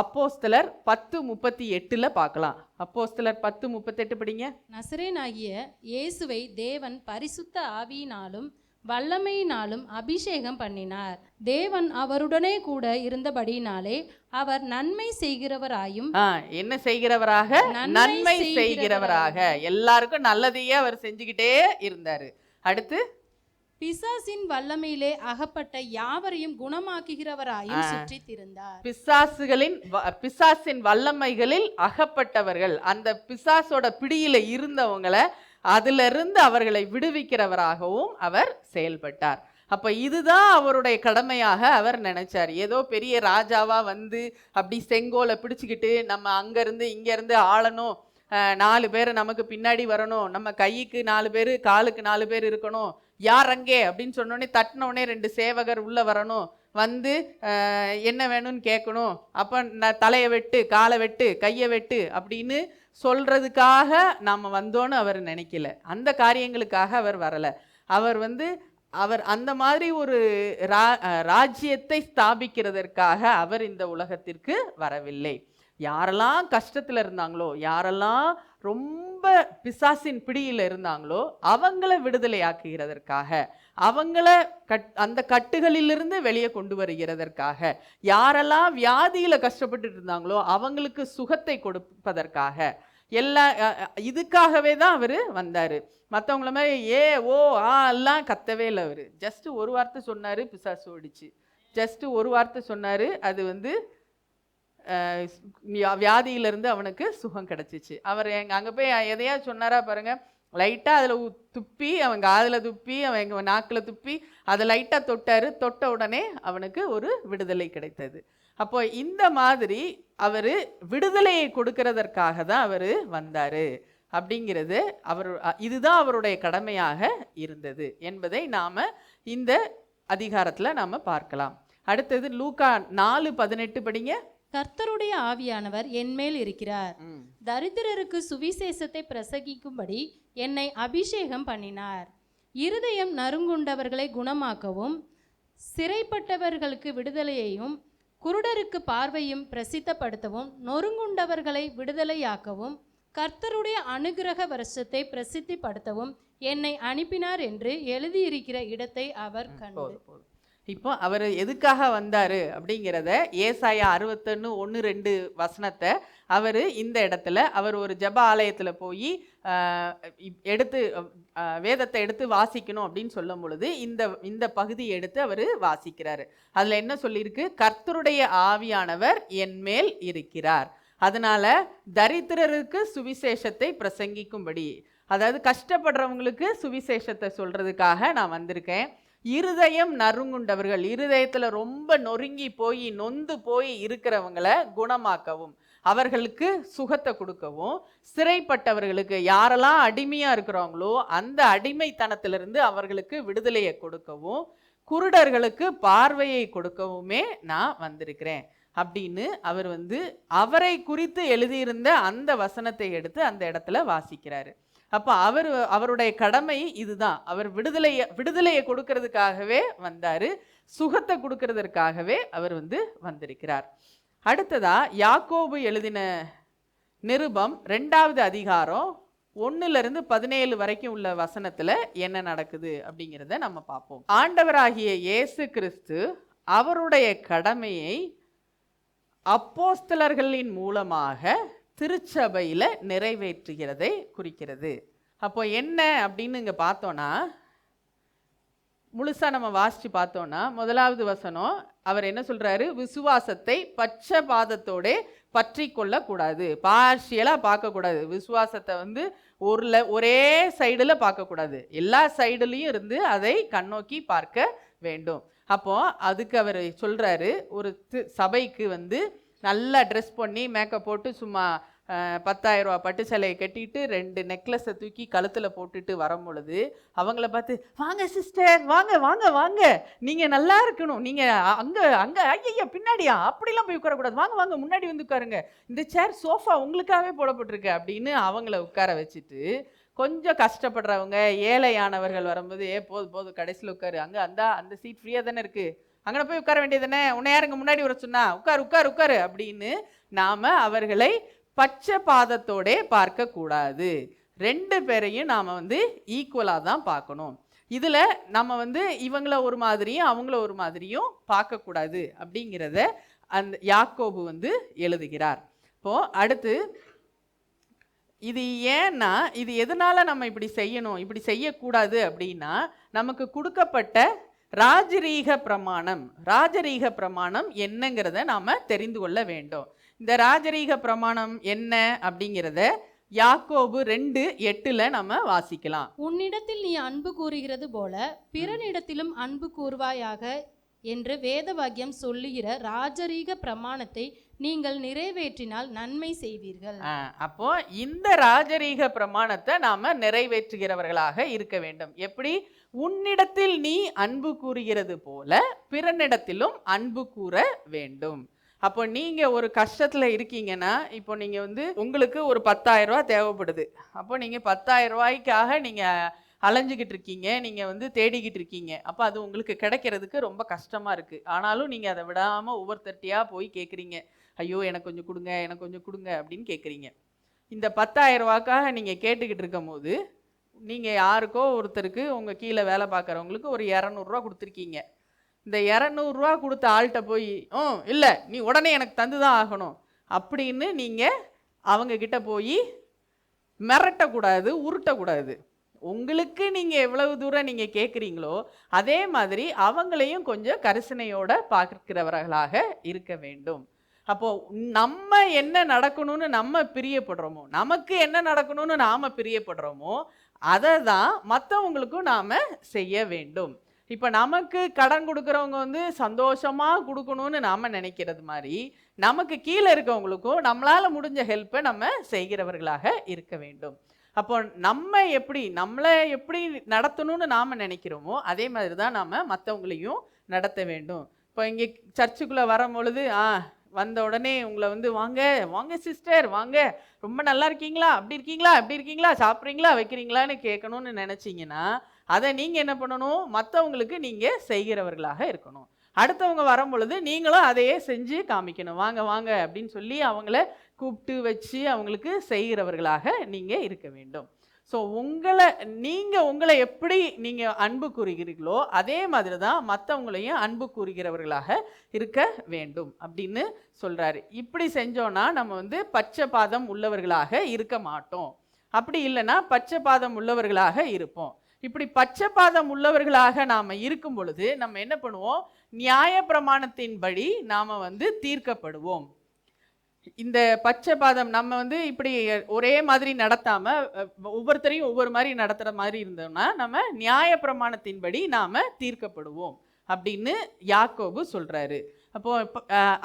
அப்போஸ்தலர் 10:38 பார்க்கலாம். அப்போஸ்தலர் 10:38 படிங்க. நசரேனாகிய இயேசுவை தேவன் பரிசுத்த ஆவியினாலும் வல்லமையினாலும் அபிஷேகம் பண்ணினார். தேவன் அவருடனே கூட இருந்தபடியினாலே அவர் நன்மை செய்கிறவராயும், என்ன செய்கிறவராக? நன்மை செய்கிறவராக, எல்லாருக்கும் நல்லதையே அவர் செஞ்சுக்கிட்டே இருந்தாரு. அடுத்து, பிசாசின் வல்லமையிலே அகப்பட்ட யாவரையும் குணமாக்குகிறவராயும் சுற்றி திரிந்தார். பிசாசின் வல்லமைகளில் அகப்பட்டவர்கள், அந்த பிசாசோட பிடியில இருந்தவங்களை அதிலிருந்து அவர்களை விடுவிக்கிறவராகவும் அவர் செயல்பட்டார். அப்போ இதுதான் அவருடைய கடமையாக அவர் நினைச்சார். ஏதோ பெரிய ராஜாவா அப்படி செங்கோலை பிடிச்சிக்கிட்டு நம்ம அங்கேருந்து இங்கேருந்து ஆளணும், 4 பேர் நமக்கு பின்னாடி வரணும், நம்ம கைக்கு 4 பேர் காலுக்கு 4 பேர் இருக்கணும், யார் அங்கே அப்படின்னு சொன்னோடனே தட்டினோடனே 2 சேவகர் உள்ளே வரணும், என்ன வேணும்னு கேட்கணும், அப்போ தலையை வெட்டு, காலை வெட்டு, கையை வெட்டு அப்படின்னு சொல்றதுக்காக நாம் வந்தோன்னு அவர் நினைக்கல. அந்த காரியங்களுக்காக அவர் வரலை. அவர் அவர் அந்த மாதிரி ஒரு ராஜ்யத்தை ஸ்தாபிக்கிறதற்காக அவர் இந்த உலகத்திற்கு வரவில்லை. யாரெல்லாம் கஷ்டத்தில் இருந்தாங்களோ, யாரெல்லாம் ரொம்ப பிசாசின் பிடியில் இருந்தாங்களோ அவங்கள விடுதலையாக்குகிறதற்காக, அவங்கள அந்த கட்டுகளிலிருந்து வெளியே கொண்டு வருகிறதற்காக, யாரெல்லாம் வியாதியில் கஷ்டப்பட்டு இருந்தாங்களோ அவங்களுக்கு சுகத்தை கொடுப்பதற்காக, இதுக்காகவே தான் அவர் வந்தார். மற்றவங்கள மாதிரி ஓ எல்லாம் கத்தவே இல்லை. அவர் ஜஸ்ட் ஒரு வார்த்தை சொன்னார், பிசாசு ஓடிச்சு. ஜஸ்ட் ஒரு வார்த்தை சொன்னார், அது வியாதியிலிருந்து அவனுக்கு சுகம் கிடச்சிச்சு. அவர் அங்கே போய் எதையாவது சொன்னாரா பாருங்க, லைட்டாக அதில் துப்பி, அவன் காதில் துப்பி, அவன் நாக்கில் துப்பி அதை லைட்டாக தொட்டார். தொட்ட உடனே அவனுக்கு ஒரு விடுதலை கிடைத்தது. அப்போ இந்த மாதிரி அவர் விடுதலையை கொடுக்கறதற்காக தான் அவர் வந்தார் அப்படிங்கிறது இதுதான் அவருடைய கடமையாக இருந்தது என்பதை நாம் இந்த அதிகாரத்தில் நாம் பார்க்கலாம். அடுத்தது லூக்கா 4:18 படிங்க. கர்த்தருடைய ஆவியானவர் என்மேல் இருக்கிறார், தரித்திரருக்கு சுவிசேஷத்தை பிரசங்கிக்கும்படி என்னை அபிஷேகம் பண்ணினார், இருதயம் நறுங்குண்டவர்களை குணமாக்கவும், சிறைப்பட்டவர்களுக்கு விடுதலையையும், குருடருக்கு பார்வையும் பிரசித்தப்படுத்தவும், நொறுங்குண்டவர்களை விடுதலையாக்கவும், கர்த்தருடைய அனுகிரக வருஷத்தை பிரசித்திப்படுத்தவும் என்னை அனுப்பினார் என்று எழுதியிருக்கிற இடத்தை அவர் கண்டார். இப்போ அவர் எதுக்காக வந்தார் அப்படிங்கிறத ஏசாயா 61:1-2 வசனத்தை அவர் இந்த இடத்துல அவர் ஒரு ஜெப ஆலயத்தில் போய் எடுத்து வேதத்தை எடுத்து வாசிக்கணும் அப்படின்னு சொல்லும் பொழுது இந்த பகுதியை எடுத்து அவர் வாசிக்கிறாரு. அதில் என்ன சொல்லியிருக்கு? கர்த்தருடைய ஆவியானவர் என் மேல் இருக்கிறார், அதனால தரித்திரருக்கு சுவிசேஷத்தை பிரசங்கிக்கும்படி, அதாவது கஷ்டப்படுறவங்களுக்கு சுவிசேஷத்தை சொல்றதுக்காக நான் வந்திருக்கேன். இருதயம் நறுங்குண்டவர்கள், இருதயத்தில் ரொம்ப நொறுங்கி போய் நொந்து போய் இருக்கிறவங்களை குணமாக்கவும், அவர்களுக்கு சுகத்தை கொடுக்கவும், சிறைப்பட்டவர்களுக்கு, யாரெல்லாம் அடிமையாக இருக்கிறாங்களோ அந்த அடிமைத்தனத்திலிருந்து அவர்களுக்கு விடுதலையை கொடுக்கவும், குருடர்களுக்கு பார்வையை கொடுக்கவுமே நான் வந்திருக்கிறேன். அப்படின்னு அவர் வந்து அவரை குறித்து எழுதியிருந்த அந்த வசனத்தை எடுத்து அந்த இடத்துல வாசிக்கிறாரு. அப்போ அவருடைய கடமை இதுதான். அவர் விடுதலையை கொடுக்கறதுக்காகவே வந்தாரு, சுகத்தை கொடுக்கறதற்காகவே அவர் வந்து வந்திருக்கிறார். அடுத்ததா யாக்கோபு எழுதின நிருபம் 2வது அதிகாரம் 1 17 வரைக்கும் உள்ள வசனத்துல என்ன நடக்குது அப்படிங்கிறத நம்ம பார்ப்போம். ஆண்டவராகிய இயேசு கிறிஸ்து அவருடைய கடமையை அப்போஸ்தலர்களின் மூலமாக திருச்சபையில நிறைவேற்றுகிறதை குறிக்கிறது. அப்போ என்ன அப்படின்னு இங்க பார்த்தோம்னா, முழுசா நம்ம வாசிச்சு பார்த்தோம்னா 1வது வசனம் அவர் என்ன சொல்றாரு, விசுவாசத்தை பட்சபாதத்தோட பற்றி கொள்ளக்கூடாது, பார்ஷியலா பார்க்கக்கூடாது. விசுவாசத்தை வந்து ஒரே சைடுல பார்க்கக்கூடாது, எல்லா சைடுலையும் இருந்து அதை கண்ணோக்கி பார்க்க வேண்டும். அப்போ அதுக்கு அவர் சொல்றாரு, ஒரு சபைக்கு வந்து நல்லா ட்ரெஸ் பண்ணி மேக்கப் போட்டு சும்மா 10,000 ரூபா பட்டு சேலையை கட்டிட்டு 2 நெக்லஸை தூக்கி கழுத்தில் போட்டுட்டு வரும் பொழுது அவங்கள பார்த்து, வாங்க சிஸ்டர், வாங்க வாங்க வாங்க, நீங்கள் நல்லா இருக்கணும், நீங்கள் அங்கே அங்கே ஐயா பின்னாடியா அப்படிலாம் போய் உட்காரக்கூடாது, வாங்க வாங்க முன்னாடி வந்து உட்காருங்க, இந்த சேர் சோஃபா உங்களுக்காகவே போடப்பட்டிருக்கு அப்படின்னு அவங்கள உட்கார வச்சுட்டு, கொஞ்சம் கஷ்டப்படுறவங்க ஏழையானவர்கள் வரும்போது, போதும் போதும் கடைசியில் உட்காரு, அங்கே அந்த சீட் ஃப்ரீயாக தானே இருக்குது, அங்கே போய் உட்கார வேண்டியது தானே, உன்னை யாருங்க முன்னாடி வர சொன்னா, உட்காரு உட்காரு உட்காரு அப்படின்னு நாம் அவர்களை பட்சபாதத்தோட பார்க்க கூடாது. 2 பேரையும் நாம வந்து ஈக்குவலா தான் பார்க்கணும். இதுல நம்ம வந்து இவங்கள ஒரு மாதிரியும் அவங்கள ஒரு மாதிரியும் பார்க்க கூடாது அப்படிங்கிறத அந்த யாக்கோபு வந்து எழுதுகிறார். இப்போ அடுத்து இது ஏன்னா, இது எதனால நம்ம இப்படி செய்யணும், இப்படி செய்யக்கூடாது அப்படின்னா, நமக்கு கொடுக்கப்பட்ட ராஜரீக பிரமாணம் என்னங்கிறத நாம தெரிந்து கொள்ள வேண்டும். இந்த ராஜரீக பிரமாணம் என்ன அப்படிங்கிறத யாக்கோபு 2:8 நம்ம வாசிக்கலாம். உன்னிடத்தில் நீ அன்பு கூறுகிறது போல பிறனிடத்திலும் அன்பு கூறுவாயாக என்று வேத வாக்கியம் சொல்லுகிற ராஜரீக பிரமாணத்தை நீங்கள் நிறைவேற்றினால் நன்மை செய்வீர்கள். அப்போ இந்த ராஜரீக பிரமாணத்தை நாம நிறைவேற்றுகிறவர்களாக இருக்க வேண்டும். எப்படி? உன்னிடத்தில் நீ அன்பு கூறுகிறது போல பிறனிடத்திலும் அன்பு கூற வேண்டும். அப்போ நீங்க ஒரு கஷ்டத்துல இருக்கீங்கன்னா, இப்போ நீங்க வந்து உங்களுக்கு ஒரு 10,000 ரூபா தேவைப்படுது. அப்போ நீங்க 10,000 ரூபாய்க்காக நீங்க அலைஞ்சிக்கிட்டு இருக்கீங்க, நீங்க வந்து தேடிக்கிட்டு இருக்கீங்க. அப்போ அது உங்களுக்கு கிடைக்கிறதுக்கு ரொம்ப கஷ்டமா இருக்கு. ஆனாலும் நீங்க அதை விடாம ஒவ்வொருத்தட்டியா போய் கேட்குறீங்க, ஐயோ எனக்கு கொஞ்சம் கொடுங்க, எனக்கு கொஞ்சம் கொடுங்க அப்படின்னு கேட்குறீங்க. இந்த 10,000 ரூபாய்க்காக நீங்க கேட்டுக்கிட்டு இருக்கும் போது, நீங்க யாருக்கோ ஒருத்தருக்கு உங்க கீழே வேலை பார்க்குறவங்களுக்கு ஒரு 200 ரூபா கொடுத்துருக்கீங்க. இந்த 200 ரூபா கொடுத்த ஆள்கிட்ட போய், இல்லை நீ உடனே எனக்கு தந்து தான் ஆகணும் அப்படின்னு நீங்கள் அவங்க கிட்ட போய் மிரட்டக்கூடாது, உருட்டக்கூடாது. உங்களுக்கு நீங்கள் எவ்வளவு தூரம் நீங்கள் கேட்குறீங்களோ அதே மாதிரி அவங்களையும் கொஞ்சம் கரிசனையோட பார்க்கிறவர்களாக இருக்க வேண்டும். அப்போ நம்ம என்ன நடக்கணும்னு நம்ம பிரியப்படுறோமோ, நமக்கு என்ன நடக்கணும்னு நாம பிரியப்படுறோமோ அதை தான் மற்றவங்களுக்கும் நாம் செய்ய வேண்டும். இப்போ நமக்கு கடன் கொடுக்குறவங்க வந்து சந்தோஷமாக கொடுக்கணும்னு நாம் நினைக்கிறது மாதிரி, நமக்கு கீழே இருக்கவங்களுக்கும் நம்மளால் முடிஞ்ச ஹெல்ப்பை நம்ம செய்கிறவர்களாக இருக்க வேண்டும். அப்போ நம்மளை எப்படி நடத்தணும்னு நாம் நினைக்கிறோமோ அதே மாதிரி தான் நாம் மற்றவங்களையும் நடத்த வேண்டும். இப்போ இங்கே சர்ச்சுக்குள்ளே வரும் பொழுது வந்த உடனே உங்களை வந்து வாங்க வாங்க சிஸ்டர் வாங்க, ரொம்ப நல்லா இருக்கீங்களா, அப்படி இருக்கீங்களா, எப்படி இருக்கீங்களா, சாப்பிட்றீங்களா, வைக்கிறீங்களான்னு கேட்கணும்னு நினச்சிங்கன்னா அதை நீங்கள் என்ன பண்ணணும், மற்றவங்களுக்கு நீங்கள் செய்கிறவர்களாக இருக்கணும். அடுத்தவங்க வரும் பொழுது நீங்களும் அதையே செஞ்சு காமிக்கணும். வாங்க வாங்க அப்படின்னு சொல்லி அவங்கள கூப்பிட்டு வச்சு அவங்களுக்கு செய்கிறவர்களாக நீங்கள் இருக்க வேண்டும். ஸோ உங்களை எப்படி நீங்கள் அன்பு கூறுகிறீர்களோ அதே மாதிரி தான் மற்றவங்களையும் அன்பு கூறுகிறவர்களாக இருக்க வேண்டும் அப்படின்னு சொல்கிறாரு. இப்படி செஞ்சோன்னா நம்ம வந்து பட்சபாதம் உள்ளவர்களாக இருக்க மாட்டோம். அப்படி இல்லைன்னா பட்சபாதம் உள்ளவர்களாக இருப்போம். இப்படி பட்சபாதம் உள்ளவர்களாக நாம் இருக்கும் பொழுது நம்ம என்ன பண்ணுவோம், நியாயப்பிரமாணத்தின்படி நாம் வந்து தீர்க்கப்படுவோம். இந்த பட்சபாதம் நம்ம வந்து இப்படி ஒரே மாதிரி நடத்தாம ஒவ்வொருத்தரையும் ஒவ்வொரு மாதிரி நடத்துகிற மாதிரி இருந்தோம்னா நம்ம நியாயப்பிரமாணத்தின்படி நாம் தீர்க்கப்படுவோம் அப்படின்னு யாக்கோபு சொல்கிறாரு. அப்போ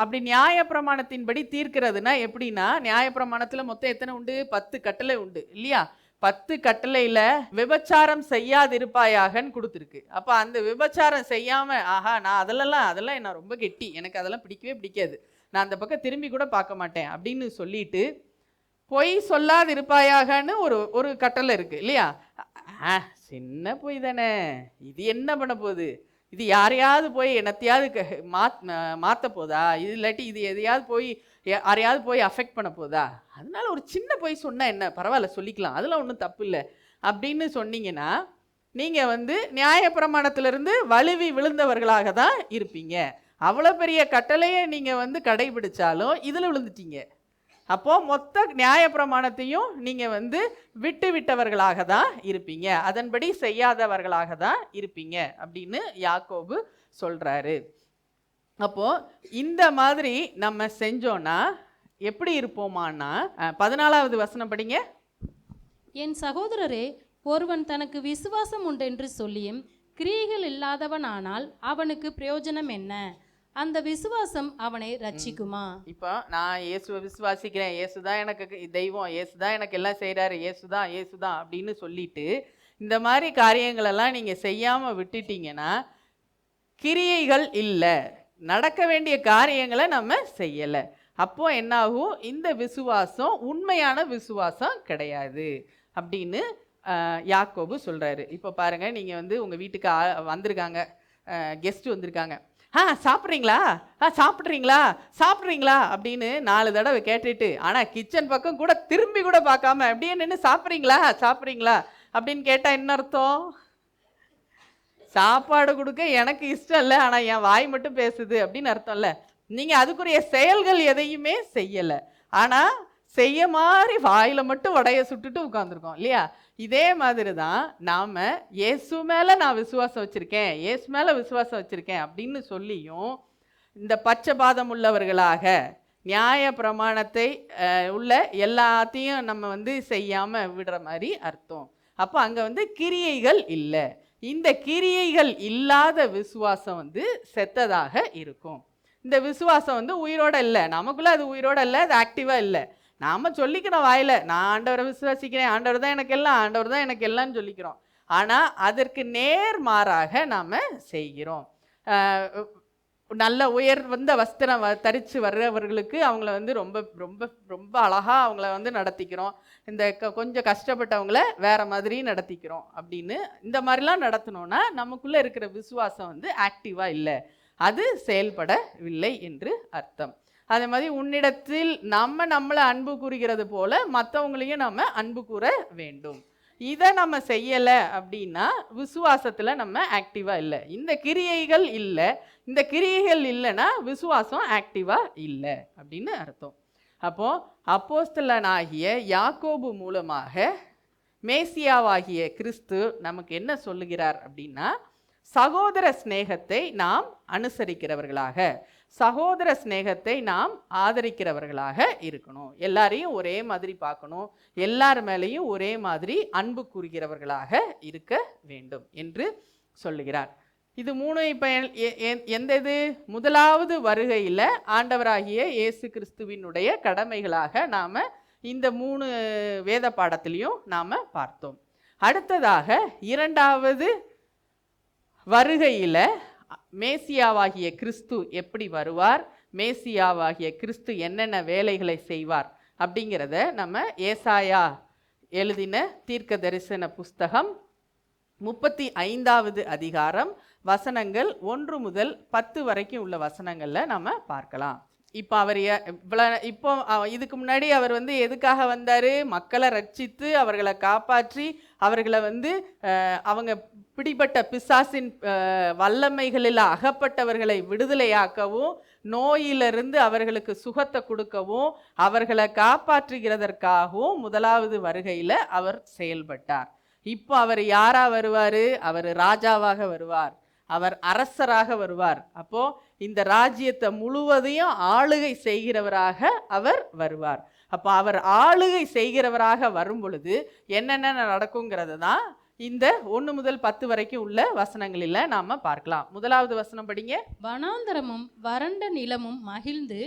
அப்படி நியாயப்பிரமாணத்தின்படி தீர்க்கிறதுனா எப்படின்னா, நியாயப்பிரமாணத்தில் மொத்தம் எத்தனை உண்டு? 10 கட்டளை உண்டு இல்லையா? 10 கட்டளையில் விபச்சாரம் செய்யாதிருப்பாயாகன்னு கொடுத்துருக்கு. அப்போ அந்த விபச்சாரம் செய்யாமல், நான் அதெல்லாம் என்ன ரொம்ப கெட்டி, எனக்கு அதெல்லாம் பிடிக்கவே பிடிக்காது, நான் அந்த பக்கம் திரும்பி கூட பார்க்க மாட்டேன் அப்படின்னு சொல்லிட்டு பொய் சொல்லாது இருப்பாயாகன்னு ஒரு கட்டளை இருக்கு இல்லையா? சின்ன பொய் தானே, இது என்ன பண்ண போகுது, இது யாரையாவது போய் என்னத்தையாவது மாற்ற போதா, இது இல்லாட்டி இது எதையாவது போய் யாரையாவது போய் அஃபெக்ட் பண்ண போதா, அதனால ஒரு சின்ன பொய் சொன்னால் என்ன பரவாயில்ல சொல்லிக்கலாம், அதெல்லாம் ஒன்றும் தப்பு இல்லை அப்படின்னு சொன்னீங்கன்னா நீங்கள் நியாயப்பிரமாணத்திலிருந்து வலுவி விழுந்தவர்களாக தான் இருப்பீங்க. அவ்வளோ பெரிய கட்டளையை நீங்கள் கடைபிடிச்சாலும் இதில் விழுந்துட்டீங்க. அப்போது மொத்த நியாயப்பிரமாணத்தையும் நீங்கள் விட்டு விட்டவர்களாக தான் இருப்பீங்க, அதன்படி செய்யாதவர்களாக தான் இருப்பீங்க அப்படின்னு யாக்கோபு சொல்கிறாரு. அப்போது இந்த மாதிரி நம்ம செஞ்சோன்னா எப்படி இருப்போமான்னா 14வது வசனம் படிங்க. என் சகோதரரே, ஒருவன் தனக்கு விசுவாசம் உண்டென்று சொல்லியும் கிரியைகள் இல்லாதவனானால் அவனுக்கு பிரயோஜனம் என்ன? அந்த விசுவாசம் அவனை ரட்சிக்குமா? இப்போ நான் இயேசுவை விசுவாசிக்கிறேன், இயேசுதான் எனக்கு தெய்வம், இயேசுதான் எனக்கு எல்லாம் செய்கிறாரு, இயேசுதான் இயேசுதான் அப்படின்னு சொல்லிட்டு இந்த மாதிரி காரியங்களெல்லாம் நீங்கள் செய்யாமல் விட்டுட்டீங்கன்னா கிரியைகள் இல்லை, நடக்க வேண்டிய காரியங்களை நம்ம செய்யலை. அப்போ என்னாகும், இந்த விசுவாசம் உண்மையான விசுவாசம் கிடையாது அப்படின்னு யாக்கோபு சொல்கிறாரு. இப்போ பாருங்கள், நீங்கள் உங்கள் வீட்டுக்கு வந்திருக்காங்க, கெஸ்ட்டு வந்திருக்காங்க. சாப்பிட்றீங்களா, சாப்பிட்றீங்களா, சாப்பிட்றீங்களா அப்படின்னு 4 தடவை கேட்டுட்டு ஆனால் கிச்சன் பக்கம் கூட திரும்பி கூட பார்க்காம அப்படியே நின்று சாப்பிட்றீங்களா சாப்பிட்றீங்களா அப்படின்னு கேட்டால் என்ன அர்த்தம்? சாப்பாடு கொடுக்க எனக்கு இஷ்டம் இல்லை, ஆனால் என் வாய் மட்டும் பேசுது அப்படின்னு அர்த்தம் இல்லை. நீங்கள் அதுக்குரிய செயல்கள் எதையுமே செய்யலை, ஆனால் செய்ய மாதிரி வாயில் மட்டும் வடையை சுட்டுட்டு உட்காந்துருக்கோம் இல்லையா? இதே மாதிரி தான் நாம் இயேசு மேலே நான் விசுவாசம் வச்சுருக்கேன், இயேசு மேலே விசுவாசம் வச்சுருக்கேன் அப்படின்னு சொல்லியும் இந்த பட்சபாதம் உள்ளவர்களாக நியாய பிரமாணத்தை உள்ள எல்லாத்தையும் நம்ம செய்யாமல் விடுற மாதிரி அர்த்தம். அப்போ அங்கே கிரியைகள் இல்லை. இந்த கிரியைகள் இல்லாத விசுவாசம் செத்ததாக இருக்கும். இந்த விசுவாசம் உயிரோட இல்லை, நமக்குள்ளே அது உயிரோட இல்லை, அது ஆக்டிவாக இல்லை. நாம் சொல்லிக்கிறோம் வாயில், நான் ஆண்டவரை விசுவாசிக்கிறேன், ஆண்டவர் தான் எனக்கு எல்லாம், ஆண்டவர் தான் எனக்கு எல்லாம்னு சொல்லிக்கிறோம். ஆனால் அதற்கு நேர்மாறாக நாம் செய்கிறோம். நல்ல உயர்ந்த வஸ்திரம் தரித்து வர்றவர்களுக்கு அவங்கள ரொம்ப ரொம்ப ரொம்ப அழகாக அவங்கள நடத்திக்கிறோம். இந்த கொஞ்சம் கஷ்டப்பட்டவங்கள வேறு மாதிரி நடத்திக்கிறோம் அப்படின்னு இந்த மாதிரிலாம் நடத்தினோன்னா நமக்குள்ளே இருக்கிற விசுவாசம் ஆக்டிவாக இல்லை, அது செயல்படவில்லை என்று அர்த்தம். அதே மாதிரி உன்னிடத்தில் நம்மளை அன்பு கூறுகிறது போல மற்றவங்களையும் நம்ம அன்பு கூற வேண்டும். இதை நம்ம செய்யலை அப்படின்னா விசுவாசத்தில் நம்ம ஆக்டிவாக இல்லை. இந்த கிரியைகள் இல்லை, இந்த கிரியைகள் இல்லைன்னா விசுவாசம் ஆக்டிவாக இல்லை அப்படின்னு அர்த்தம். அப்போது அப்போஸ்தலனாகிய யாக்கோபு மூலமாக மேசியாவாகிய கிறிஸ்து நமக்கு என்ன சொல்லுகிறார் அப்படின்னா, சகோதர ஸ்நேகத்தை நாம் அனுசரிக்கிறவர்களாக, சகோதர ஸ்நேகத்தை நாம் ஆதரிக்கிறவர்களாக இருக்கணும். எல்லாரையும் ஒரே மாதிரி பார்க்கணும், எல்லார் மேலேயும் ஒரே மாதிரி அன்பு கூறுகிறவர்களாக இருக்க வேண்டும் என்று சொல்லுகிறார். இது 3 இப்போ எந்த இது முதலாவது வருகையில் ஆண்டவராகிய இயேசு கிறிஸ்துவினுடைய கடமைகளாக நாம் இந்த 3 வேத பாடத்திலையும் நாம் பார்த்தோம். அடுத்ததாக 2வது வருகையில் மேசியாவாகிய கிறிஸ்து எப்படி வருவார், மேசியாவாகிய கிறிஸ்து என்னென்ன வேலைகளை செய்வார் அப்படிங்கிறத நம்ம ஏசாயா எழுதின தீர்க்க தரிசன புஸ்தகம் 35வது அதிகாரம் வசனங்கள் 1 முதல் 10 வரைக்கும் உள்ள வசனங்களில் நம்ம பார்க்கலாம். இப்போ அவர் இப்போ இதுக்கு முன்னாடி அவர் எதுக்காக வந்தார்? மக்களை ரட்சித்து அவர்களை காப்பாற்றி அவர்களை அவங்க பிடிபட்ட பிசாசின் வல்லமைகளில் அகப்பட்டவர்களை விடுதலையாக்கவும், நோயிலிருந்து அவர்களுக்கு சுகத்தை கொடுக்கவும், அவர்களை காப்பாற்றுகிறதற்காகவும் முதலாவது வருகையில் அவர் செயல்பட்டார். இப்போ அவர் யாராக வருவார்? அவர் ராஜாவாக வருவார், அவர் அரசராக வருவார். அப்போ இந்த ராஜ்யத்தை முழுவதையும் ஆளுகை செய்கிறவராக அவர் வருவார். அப்போ அவர் ஆளுகை செய்கிறவராக வரும் பொழுது என்னென்ன நடக்குங்கிறது தான் இந்த 1 முதல் 10 வரைக்கும் உள்ள வசனங்களில் நாம் பார்க்கலாம். முதலாவது வசனம் படிங்க. வனாந்தரமும் வறண்ட நிலமும் மகிழ்ந்து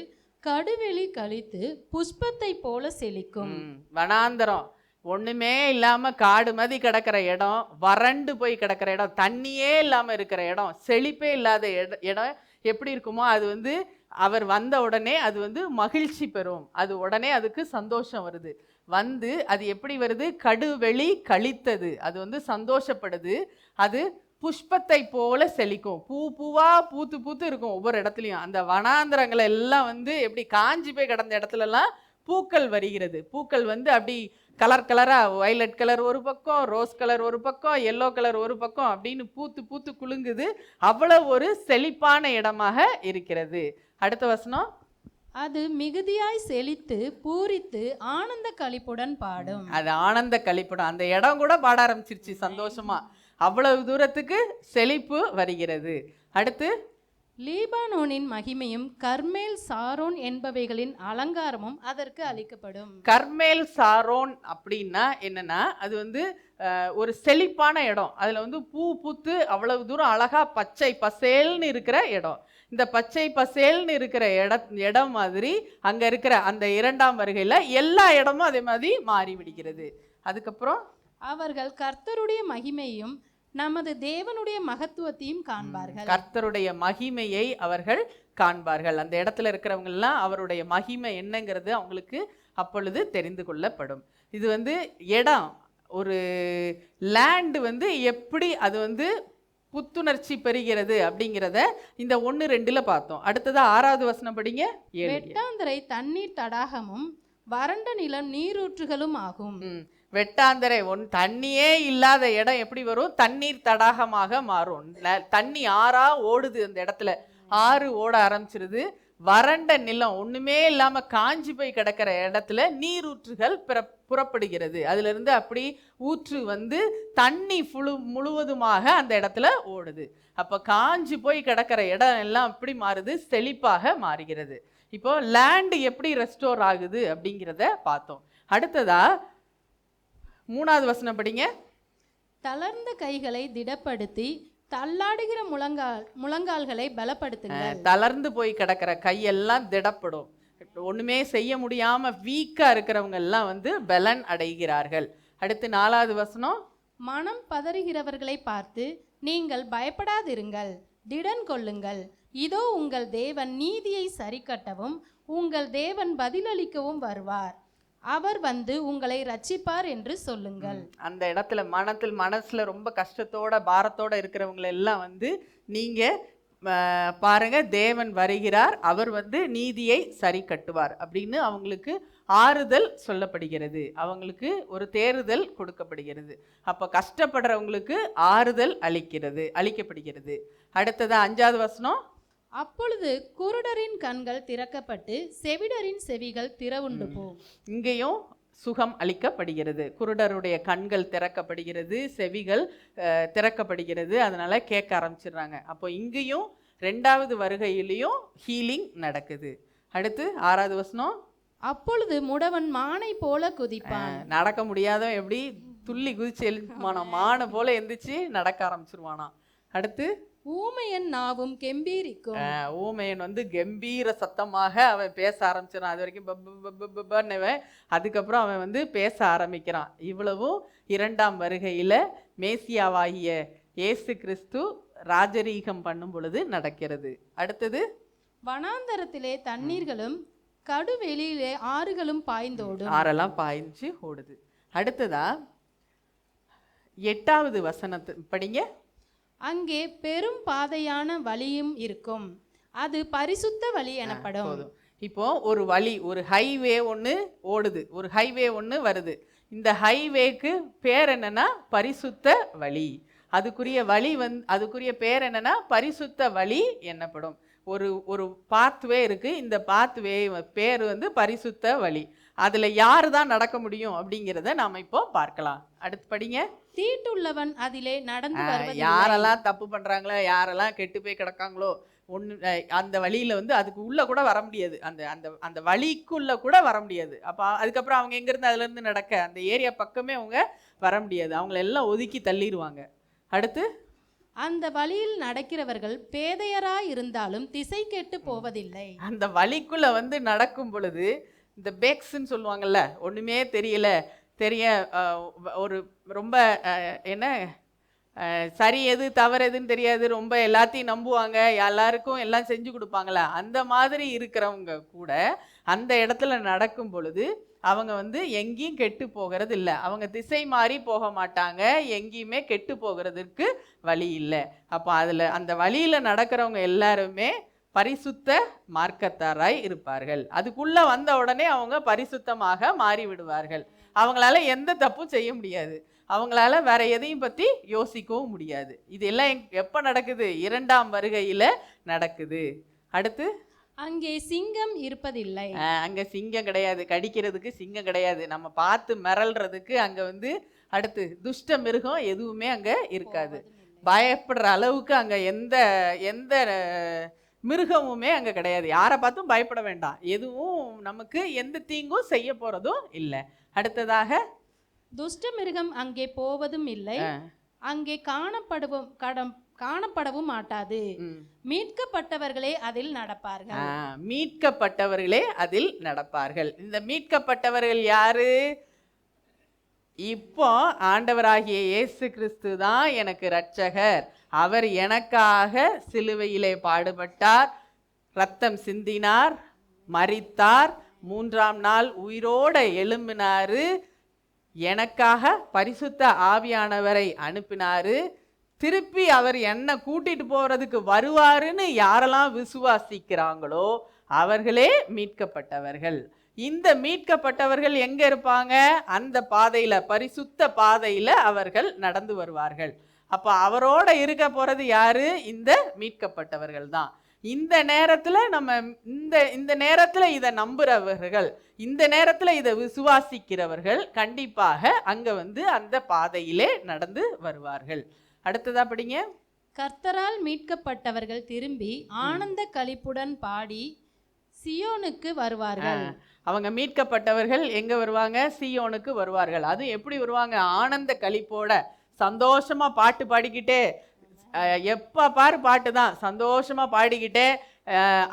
கடுவெளி கழித்து புஷ்பத்தை போல செழிக்கும். வனாந்தரம் ஒன்றுமே இல்லாமல் காடு மாதிரி கிடக்கிற இடம், வறண்டு போய் கிடக்கிற இடம், தண்ணியே இல்லாமல் இருக்கிற இடம், செழிப்பே இல்லாத இடம் எப்படி இருக்குமோ அது அவர் வந்த உடனே அது வந்து மகிழ்ச்சி பெறும், அது உடனே அதுக்கு சந்தோஷம் வருது. வந்து அது எப்படி வருது, கடுவெளி கழித்தது, அது வந்து சந்தோஷப்படுது. அது புஷ்பத்தை போல செழிக்கும், பூ பூவா பூத்து பூத்து இருக்கும் ஒவ்வொரு இடத்துலையும். அந்த வனாந்திரங்களை எல்லாம் வந்து எப்படி காஞ்சி போய் கிடந்த இடத்துலலாம் பூக்கள் வருகிறது. பூக்கள் வந்து அப்படி கலர் கலராக, வயலட் கலர் ஒரு பக்கம், ரோஸ் கலர் ஒரு பக்கம், எல்லோ கலர் ஒரு பக்கம் அப்படின்னு பூத்து பூத்து குலுங்குது. அவ்வளோ ஒரு செழிப்பான இடமாக இருக்கிறது. அடுத்த வசனம், அது மிகுதியாய் செழித்து பூரித்து ஆனந்த களிப்புடன் பாடும். அது ஆனந்த களிப்புடன், அந்த இடம் கூட பாட ஆரம்பிச்சிருச்சு சந்தோஷமா. அவ்வளவு தூரத்துக்கு செழிப்பு வருகிறது. அடுத்து, லீபானோனின் மகிமையும் கர்மேல் சாரோன் என்பவைகளின் அலங்காரமும் அதற்கு அளிக்கப்படும். கர்மேல் சாரோன் அப்படின்னா என்னன்னா, அது வந்து ஒரு செழிப்பான இடம். அதில் வந்து பூ பூத்து அவ்வளவு தூரம் அழகா பச்சை பசேல்னு இருக்கிற இடம். இந்த பச்சை பசேல்னு இருக்கிற இடம் மாதிரி அங்கே இருக்கிற அந்த இரண்டாம் வருகையில் எல்லா இடமும் அதே மாதிரி மாறி விடுகிறது. அதுக்கப்புறம், அவர்கள் கர்த்தருடைய மகிமையும் நமது தேவனுடைய மகத்துவத்தையும் காண்பார்கள். கர்த்தருடைய மகிமையை அவர்கள் காண்பார்கள். அந்த இடத்துல இருக்கிறவங்க எல்லாம் அவருடைய மகிமை என்னங்கிறது அவங்களுக்கு அப்பொழுது தெரிந்து கொள்ளப்படும். இது வந்து இடம், ஒரு லேண்டு வந்து எப்படி அது வந்து புத்துணர்ச்சி பெறுகிறது அப்படிங்கிறத இந்த 1-2 பார்த்தோம். அடுத்தது 6வது வசனம் படிங்க. வெட்டாந்தரை தண்ணீர் தடாகமும் வறண்ட நிலம் நீரூற்றுகளும் ஆகும். வெட்டாந்தரை தண்ணியே இல்லாத இடம் எப்படி வரும், தண்ணீர் தடாகமாக மாறும். தண்ணி ஆறா ஓடுது, அந்த இடத்துல ஆறு ஓட ஆரம்பிச்சிருது. வறண்ட நிலம், ஒண்ணுமே இல்லாம காஞ்சி போய் கிடக்கிற இடத்துல நீரூற்றுகள் புறப்படுகிறது. அதுல இருந்து அப்படி ஊற்று வந்து தண்ணி முழுவதுமாக அந்த இடத்துல ஓடுது. அப்ப காஞ்சி போய் கிடக்கிற இடம் எல்லாம் எப்படி மாறுது, செழிப்பாக மாறுகிறது. இப்போ லேண்ட் எப்படி ரெஸ்டோர் ஆகுது அப்படிங்கிறத பார்த்தோம். அடுத்ததா 3வது வசனம் படிங்க. தளர்ந்த கைகளை திடப்படுத்தி தள்ளாடுகிற முழங்கால்களை பலப்படுத்துங்கள். தளர்ந்து போய் கிடக்கிற கையெல்லாம் திடப்படும். ஒண்ணுமே செய்ய முடியாம வீக்கா இருக்கிறவங்க எல்லாம் வந்து பலன் அடைகிறார்கள். அடுத்து 4வது வசனம், மனம் பதறுகிறவர்களை பார்த்து நீங்கள் பயப்படாதிருங்கள், திடன் கொள்ளுங்கள், இதோ உங்கள் தேவன் நீதியை சரிக்கட்டவும் உங்கள் தேவன் பதிலளிக்கவும் வருவார், அவர் வந்து உங்களை ரட்சிப்பார் என்று சொல்லுங்கள். அந்த இடத்துல மனசுல ரொம்ப கஷ்டத்தோட பாரத்தோட இருக்கிறவங்களை எல்லாம் வந்து நீங்க பாருங்க, தேவன் வருகிறார், அவர் வந்து நீதியை சரி கட்டுவார் அப்படின்னு அவங்களுக்கு ஆறுதல் சொல்லப்படுகிறது. அவங்களுக்கு ஒரு தேறுதல் கொடுக்கப்படுகிறது. அப்ப கஷ்டப்படுறவங்களுக்கு ஆறுதல் அளிக்கப்படுகிறது. அடுத்தது 5வது வசனம், அப்பொழுது குருடரின் கண்கள் திறக்கப்பட்டு செவிடரின் செவிகள் திறவுண்டு போம். இங்கேயும் சுகம் அளிக்கப்படுகிறது. குருடருடைய கண்கள் திறக்கப்படுகிறது, செவிகள் திறக்கப்படுகிறது, அதனால கேட்க ஆரம்பிச்சிடுறாங்க. அப்போ இங்கேயும் 2வது வருகையிலையும் ஹீலிங் நடக்குது. அடுத்து 6வது வசனம், அப்பொழுது முடவன் மானை போல குதிப்பான். நடக்க முடியாதவன் எப்படி துள்ளி குதிச்சு எழுந்துமானா, மானை போல எந்திரிச்சு நடக்க ஆரம்பிச்சிருவானா. அடுத்து, ஊமையன் நாவும் கெம்பீரிக்கும். ஊமையன் வந்து கம்பீர சத்தமாக அவன் பேச ஆரம்பிச்சிடான். அது வரைக்கும் அதுக்கப்புறம் அவன் வந்து பேச ஆரம்பிக்கிறான். இவ்வளவும் 2ஆம் வருகையில மேசியாவாகிய இயேசு கிறிஸ்து ராஜரீகம் பண்ணும் பொழுது நடக்கிறது. அடுத்தது, வனாந்தரத்திலே தண்ணீர்களும் கடுவெளியிலே ஆறுகளும் பாய்ந்தோடும். ஆறெல்லாம் பாய்ஞ்சு ஓடுது. அடுத்ததா 8வது வசனத்தை படிங்க. அங்கே பெரும் பாதையான வழியும் இருக்கும், அது பரிசுத்த வழி எனப்படும். இப்போ ஒரு வழி, ஒரு ஹைவே ஒன்று ஓடுது, ஒரு ஹைவே ஒன்று வருது. இந்த ஹைவேக்கு பேர் என்னன்னா பரிசுத்த வழி. அதுக்குரிய வழி அதுக்குரிய பேர் என்னன்னா பரிசுத்த வழி என்னப்படும். ஒரு பாத்வே இருக்கு, இந்த பாத்வே பேர் வந்து பரிசுத்த வழி. அதுல யாரு தான் நடக்க முடியும் அப்படிங்கிறத நாம இப்போ பார்க்கலாம். அடுத்து படிங்க. தீட்டுள்ளவன் அதிலே நடந்து வருவது, யாரெல்லாம் தப்பு பண்றாங்களோ, யாரெல்லாம் கெட்டு போய் கிடக்காங்களோ, அந்த வழியில வந்து அதுக்கு உள்ள கூட வர முடியாது, அந்த அந்த அந்த வழிக்குள்ள கூட வர முடியாது. அப்ப அதுக்கப்புறம் அவங்க எங்க இருந்து அதுல இருந்து நடக்க அந்த ஏரியா பக்கமே அவங்க வர முடியாது, அவங்கள எல்லாம் ஒதுக்கி தள்ளிடுவாங்க. அடுத்து, அந்த வழியில் நடக்கிறவர்கள் பேதையராய் இருந்தாலும் திசை கெட்டு போவதில்லை. அந்த வழிக்குள்ள வந்து நடக்கும் பொழுது இந்த பேக்ஸ்ன்னு சொல்லுவாங்கல்ல, ஒண்ணுமே தெரிய ஒரு ரொம்ப என்ன சரி எது தவறு எதுன்னு தெரியாது, ரொம்ப எல்லாத்தையும் நம்புவாங்க, எல்லாருக்கும் எல்லாம் செஞ்சு கொடுப்பாங்களா, அந்த மாதிரி இருக்கிறவங்க கூட அந்த இடத்துல நடக்கும் பொழுது அவங்க வந்து எங்கேயும் கெட்டு போகிறது இல்லை. அவங்க திசை மாறி போக மாட்டாங்க, எங்கேயுமே கெட்டு போகிறதுக்கு வழி இல்லை. அப்போ அதில் அந்த வழியில் நடக்கிறவங்க எல்லாருமே பரிசுத்த மார்க்கத்தாராய் இருப்பார்கள். அதுக்குள்ள வந்த உடனே அவங்க பரிசுத்தமாக மாறி விடுவார்கள். அவங்களால எந்த தப்பும் செய்ய முடியாது, அவங்களால வேற எதையும் பற்றி யோசிக்கவும் முடியாது. இது எல்லாம் எப்போ நடக்குது? இரண்டாம் வருகையில் நடக்குது. அடுத்து, அங்கே சிங்கம் இருப்பதில்லை. அங்கே சிங்கம் கிடையாது, கடிக்கிறதுக்கு சிங்கம் கிடையாது, நம்ம பார்த்து மிரள்றதுக்கு அங்கே வந்து அடுத்து துஷ்ட மிருகம் எதுவுமே அங்கே இருக்காது. பயப்படுற அளவுக்கு அங்கே எந்த எந்த மிருகமுமே அங்கே கிடையாது. யாரை பார்த்தும் பயப்பட வேண்டாம், எதுவும் நமக்கு எந்த தீங்கும் செய்ய போகிறதும் இல்லை. அடுத்ததாக, துஷ்ட மிருகம் அங்கே போவதும் இல்லை, அங்கே காணப்படவும் மாட்டாது, மீட்கப்பட்டவர்களே அதில் நடப்பார்கள். மீட்கப்பட்டவர்களே அதில் நடப்பார்கள். இந்த மீட்கப்பட்டவர்கள் யாரு? இப்போ ஆண்டவராகிய இயேசு கிறிஸ்து தான் எனக்கு இரட்சகர், அவர் எனக்காக சிலுவையிலே பாடுபட்டார், இரத்தம் சிந்தினார், மரித்தார், மூன்றாம் நாள் உயிரோட எழும்பினாரு, எனக்காக பரிசுத்த ஆவியானவரை அனுப்பினாரு, திருப்பி அவர் என்ன கூட்டிட்டு போறதுக்கு வருவாருன்னு யாரெல்லாம் விசுவாசிக்கிறாங்களோ அவர்களே மீட்கப்பட்டவர்கள். இந்த மீட்கப்பட்டவர்கள் எங்க இருப்பாங்க? அந்த பாதையில, பரிசுத்த பாதையில அவர்கள் நடந்து வருவார்கள். அப்ப அவரோட இருக்க போறது யாரு? இந்த மீட்கப்பட்டவர்கள் தான். இந்த நேரத்துல நம்ம இந்த நேரத்துல இதை நம்புறவர்கள், இந்த நேரத்துல இதை விசுவாசிக்கிறவர்கள் கண்டிப்பாக அங்க வந்து அந்த பாதையிலே நடந்து வருவார்கள். அடுத்ததா படிங்க. கர்த்தரால் மீட்கப்பட்டவர்கள் திரும்பி ஆனந்த களிப்புடன் பாடி சியோனுக்கு வருவார்கள். அவங்க மீட்கப்பட்டவர்கள் எங்க வருவாங்க? சியோனுக்கு வருவார்கள். அது எப்படி வருவாங்க? ஆனந்த களிப்போட, சந்தோஷமா பாட்டு பாடிக்கிட்டே, எப்ப பாரு பாட்டு தான், சந்தோஷமா பாடிக்கிட்டே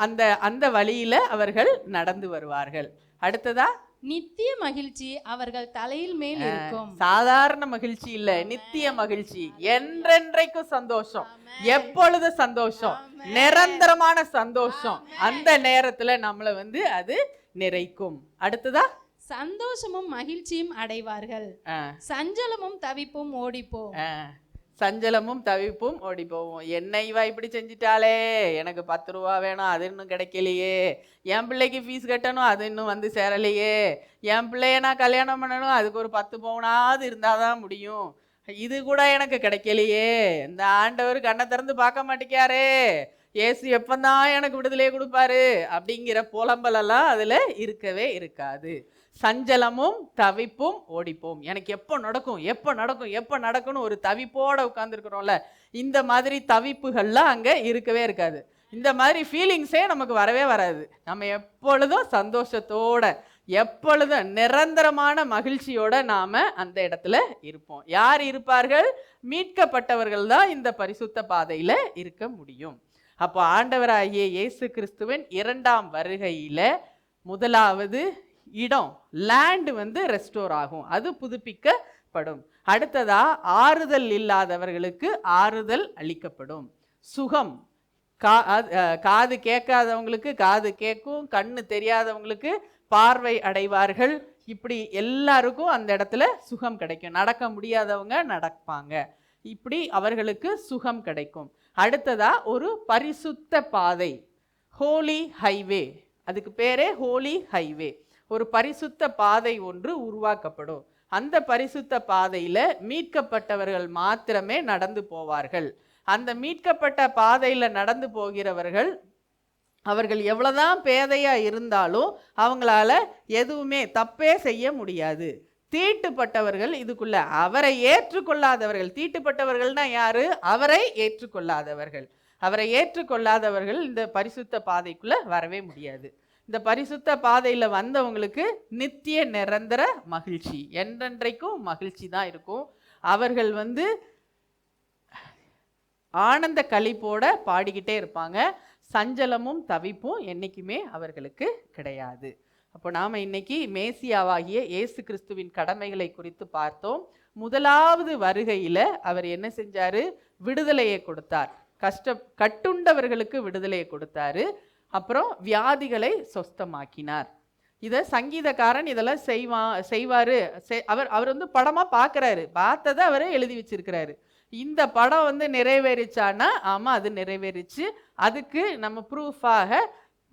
அந்த அந்த வழியில அவர்கள் நடந்து வருவார்கள். அடுத்ததா, நித்திய மகிழ்ச்சி அவர்கள் தலையில் மேல் இருக்கும். சாதாரண மகிழ்ச்சி இல்ல, நித்திய மகிழ்ச்சி, என்றென்றைக்கும் சந்தோஷம், எப்பொழுது சந்தோஷம், நிரந்தரமான சந்தோஷம். அந்த நேரத்துல நம்மள வந்து அது நிறைக்கும். அடுத்ததா, சந்தோஷமும் மகிழ்ச்சியும் அடைவார்கள், சஞ்சலமும் தவிப்பும் ஓடிப்போம். சஞ்சலமும் தவிப்பும் ஓடி போவோம். என்ன இவா இப்படி செஞ்சிட்டாலே, எனக்கு 10 ரூபா வேணும், அது இன்னும் கிடைக்கலையே, என் பிள்ளைக்கு ஃபீஸ் கட்டணும், அது இன்னும் வந்து சேரலையே, என் பிள்ளைய நான் கல்யாணம் பண்ணணும், அதுக்கு ஒரு 10 பவுனாவது இருந்தால் தான் முடியும், இது கூட எனக்கு கிடைக்கலையே, இந்த ஆண்டவர் கண்ணை திறந்து பார்க்க மாட்டேக்காரே, ஏசு எப்பந்தான் எனக்கு விடுதலையே கொடுப்பாரு அப்படிங்கிற புலம்பலெல்லாம் அதில் இருக்கவே இருக்காது. சஞ்சலமும் தவிப்பும் ஓடிப்போம். எனக்கு எப்போ நடக்கும், எப்போ நடக்கும், எப்போ நடக்கும்னு ஒரு தவிப்போட உட்காந்துருக்குறோம்ல, இந்த மாதிரி தவிப்புகள்லாம் அங்கே இருக்கவே இருக்காது. இந்த மாதிரி ஃபீலிங்ஸே நமக்கு வரவே வராது. நம்ம எப்பொழுதும் சந்தோஷத்தோட, எப்பொழுதும் நிரந்தரமான மகிழ்ச்சியோட நாம் அந்த இடத்துல இருப்போம். யார் இருப்பார்கள்? மீட்கப்பட்டவர்கள் தான் இந்த பரிசுத்த பாதையில் இருக்க முடியும். அப்போ ஆண்டவராகிய இயேசு கிறிஸ்துவின் இரண்டாம் வருகையில் முதலாவது இடம், லேண்ட் வந்து ரெஸ்டோர் ஆகும், அது புதுப்பிக்கப்படும். அடுத்ததா, ஆறுதல் இல்லாதவர்களுக்கு ஆறுதல் அளிக்கப்படும். சுகம், காது கேட்காதவங்களுக்கு காது கேட்கும், கண்ணு தெரியாதவங்களுக்கு பார்வை அடைவார்கள். இப்படி எல்லாருக்கும் அந்த இடத்துல சுகம் கிடைக்கும். நடக்க முடியாதவங்க நடப்பாங்க, இப்படி அவர்களுக்கு சுகம் கிடைக்கும். அடுத்ததா, ஒரு பரிசுத்த பாதை, ஹோலி ஹைவே, அதுக்கு பேரே ஹோலி ஹைவே. ஒரு பரிசுத்த பாதை ஒன்று உருவாக்கப்படும். அந்த பரிசுத்த பாதையில மீட்கப்பட்டவர்கள் மாத்திரமே நடந்து போவார்கள். அந்த மீட்கப்பட்ட பாதையில நடந்து போகிறவர்கள், அவர்கள் எவ்வளவுதான் பேதையா இருந்தாலும் அவங்களால எதுவுமே தப்பே செய்ய முடியாது. தீட்டுப்பட்டவர்கள் இதுக்குள்ள, அவரை ஏற்றுக்கொள்ளாதவர்கள், தீட்டுப்பட்டவர்கள்னா யாரு? அவரை ஏற்றுக்கொள்ளாதவர்கள். அவரை ஏற்றுக்கொள்ளாதவர்கள் இந்த பரிசுத்த பாதைக்குள்ள வரவே முடியாது. இந்த பரிசுத்த பாதையில் வந்தவங்களுக்கு நித்திய நிரந்தர மகிழ்ச்சி, என்றென்றைக்கும் மகிழ்ச்சி தான் இருக்கும். அவர்கள் வந்து ஆனந்த களிப்போட பாடிக்கிட்டே இருப்பாங்க. சஞ்சலமும் தவிப்பும் என்றைக்குமே அவர்களுக்கு கிடையாது. அப்போ நாம் இன்னைக்கு மேசியாவாகிய இயேசு கிறிஸ்துவின் கடமைகளை குறித்து பார்த்தோம். முதலாவது வருகையில அவர் என்ன செஞ்சாரு? விடுதலையை கொடுத்தார். கட்டுண்டவர்களுக்கு விடுதலையை கொடுத்தாரு. அப்புறம் வியாதிகளை சொஸ்தமாக்கினார். இதை சங்கீதக்காரன் இதெல்லாம் செய்வாரு. அவர் வந்து படமா பார்க்கறாரு, பார்த்ததை அவரே எழுதி வச்சிருக்கிறாரு. இந்த படம் வந்து நிறைவேறிச்சானா? ஆமா, அது நிறைவேறிச்சு. அதுக்கு நம்ம ப்ரூஃபாக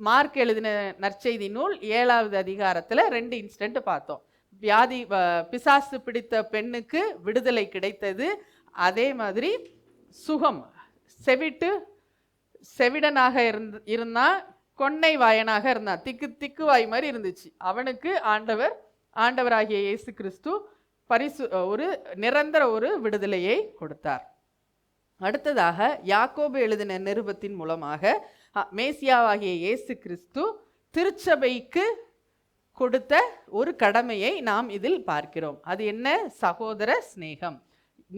மார்க் எழுதின நற்செய்தி நூல் 7வது அதிகாரத்துல 2 இன்சிடென்ட் பார்த்தோம். பிசாசு பிடித்த பெண்ணுக்கு விடுதலை கிடைத்தது. அதே மாதிரி சுகம், செவிடனாக இருந்தா, கொன்னை வாயனாக இருந்தான், திக்கு வாய் மாதிரி இருந்துச்சு. அவனுக்கு ஆண்டவராகிய இயேசு கிறிஸ்து ஒரு நிரந்தர ஒரு விடுதலையை கொடுத்தார். அடுத்ததாக யாக்கோபு எழுதின நிருபத்தின் மூலமாக மேசியாவாகிய இயேசு கிறிஸ்து திருச்சபைக்கு கொடுத்த ஒரு கடமையை நாம் இதில் பார்க்கிறோம். அது என்ன? சகோதர சிநேகம்.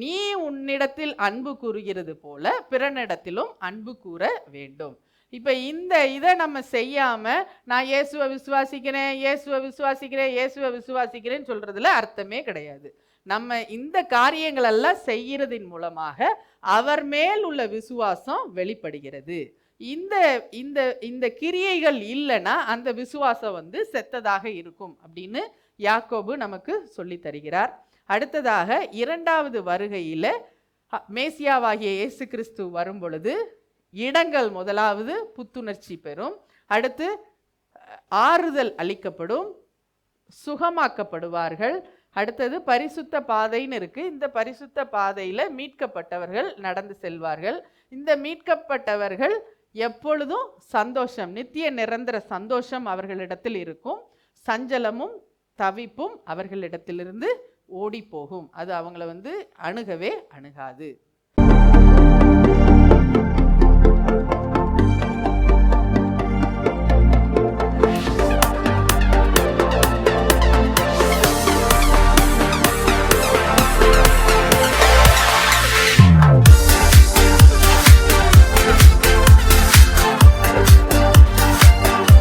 நீ உன்னிடத்தில் அன்பு கூறுகிறது போல பிறனிடத்திலும் அன்பு கூற வேண்டும். இப்ப இதை நம்ம செய்யாம நான் இயேசுவை விசுவாசிக்கிறேன்னு சொல்றதுல அர்த்தமே கிடையாது. நம்ம இந்த காரியங்கள் எல்லாம் செய்யறதின் மூலமாக அவர் மேல் உள்ள விசுவாசம் வெளிப்படுகிறது. இந்த கிரியைகள் இல்லைன்னா அந்த விசுவாசம் வந்து செத்ததாக இருக்கும் அப்படின்னு யாக்கோபு நமக்கு சொல்லி தருகிறார். அடுத்ததாக 2வது வருகையில மேசியாவாகிய இயேசு கிறிஸ்து வரும் பொழுது இடங்கள் முதலாவது புத்துணர்ச்சி பெறும். அடுத்து ஆறுதல் அளிக்கப்படும், சுகமாக்கப்படுவார்கள். அடுத்தது பரிசுத்த பாதைன்னு இருக்கு. இந்த பரிசுத்த பாதையில மீட்கப்பட்டவர்கள் நடந்து செல்வார்கள். இந்த மீட்கப்பட்டவர்கள் எப்பொழுதும் சந்தோஷம், நித்திய நிரந்தர சந்தோஷம் அவர்களிடத்தில் இருக்கும். சஞ்சலமும் தவிப்பும் அவர்களிடத்திலிருந்து ஓடி போகும். அது அவங்கள வந்து அணுகவே அணுகாது.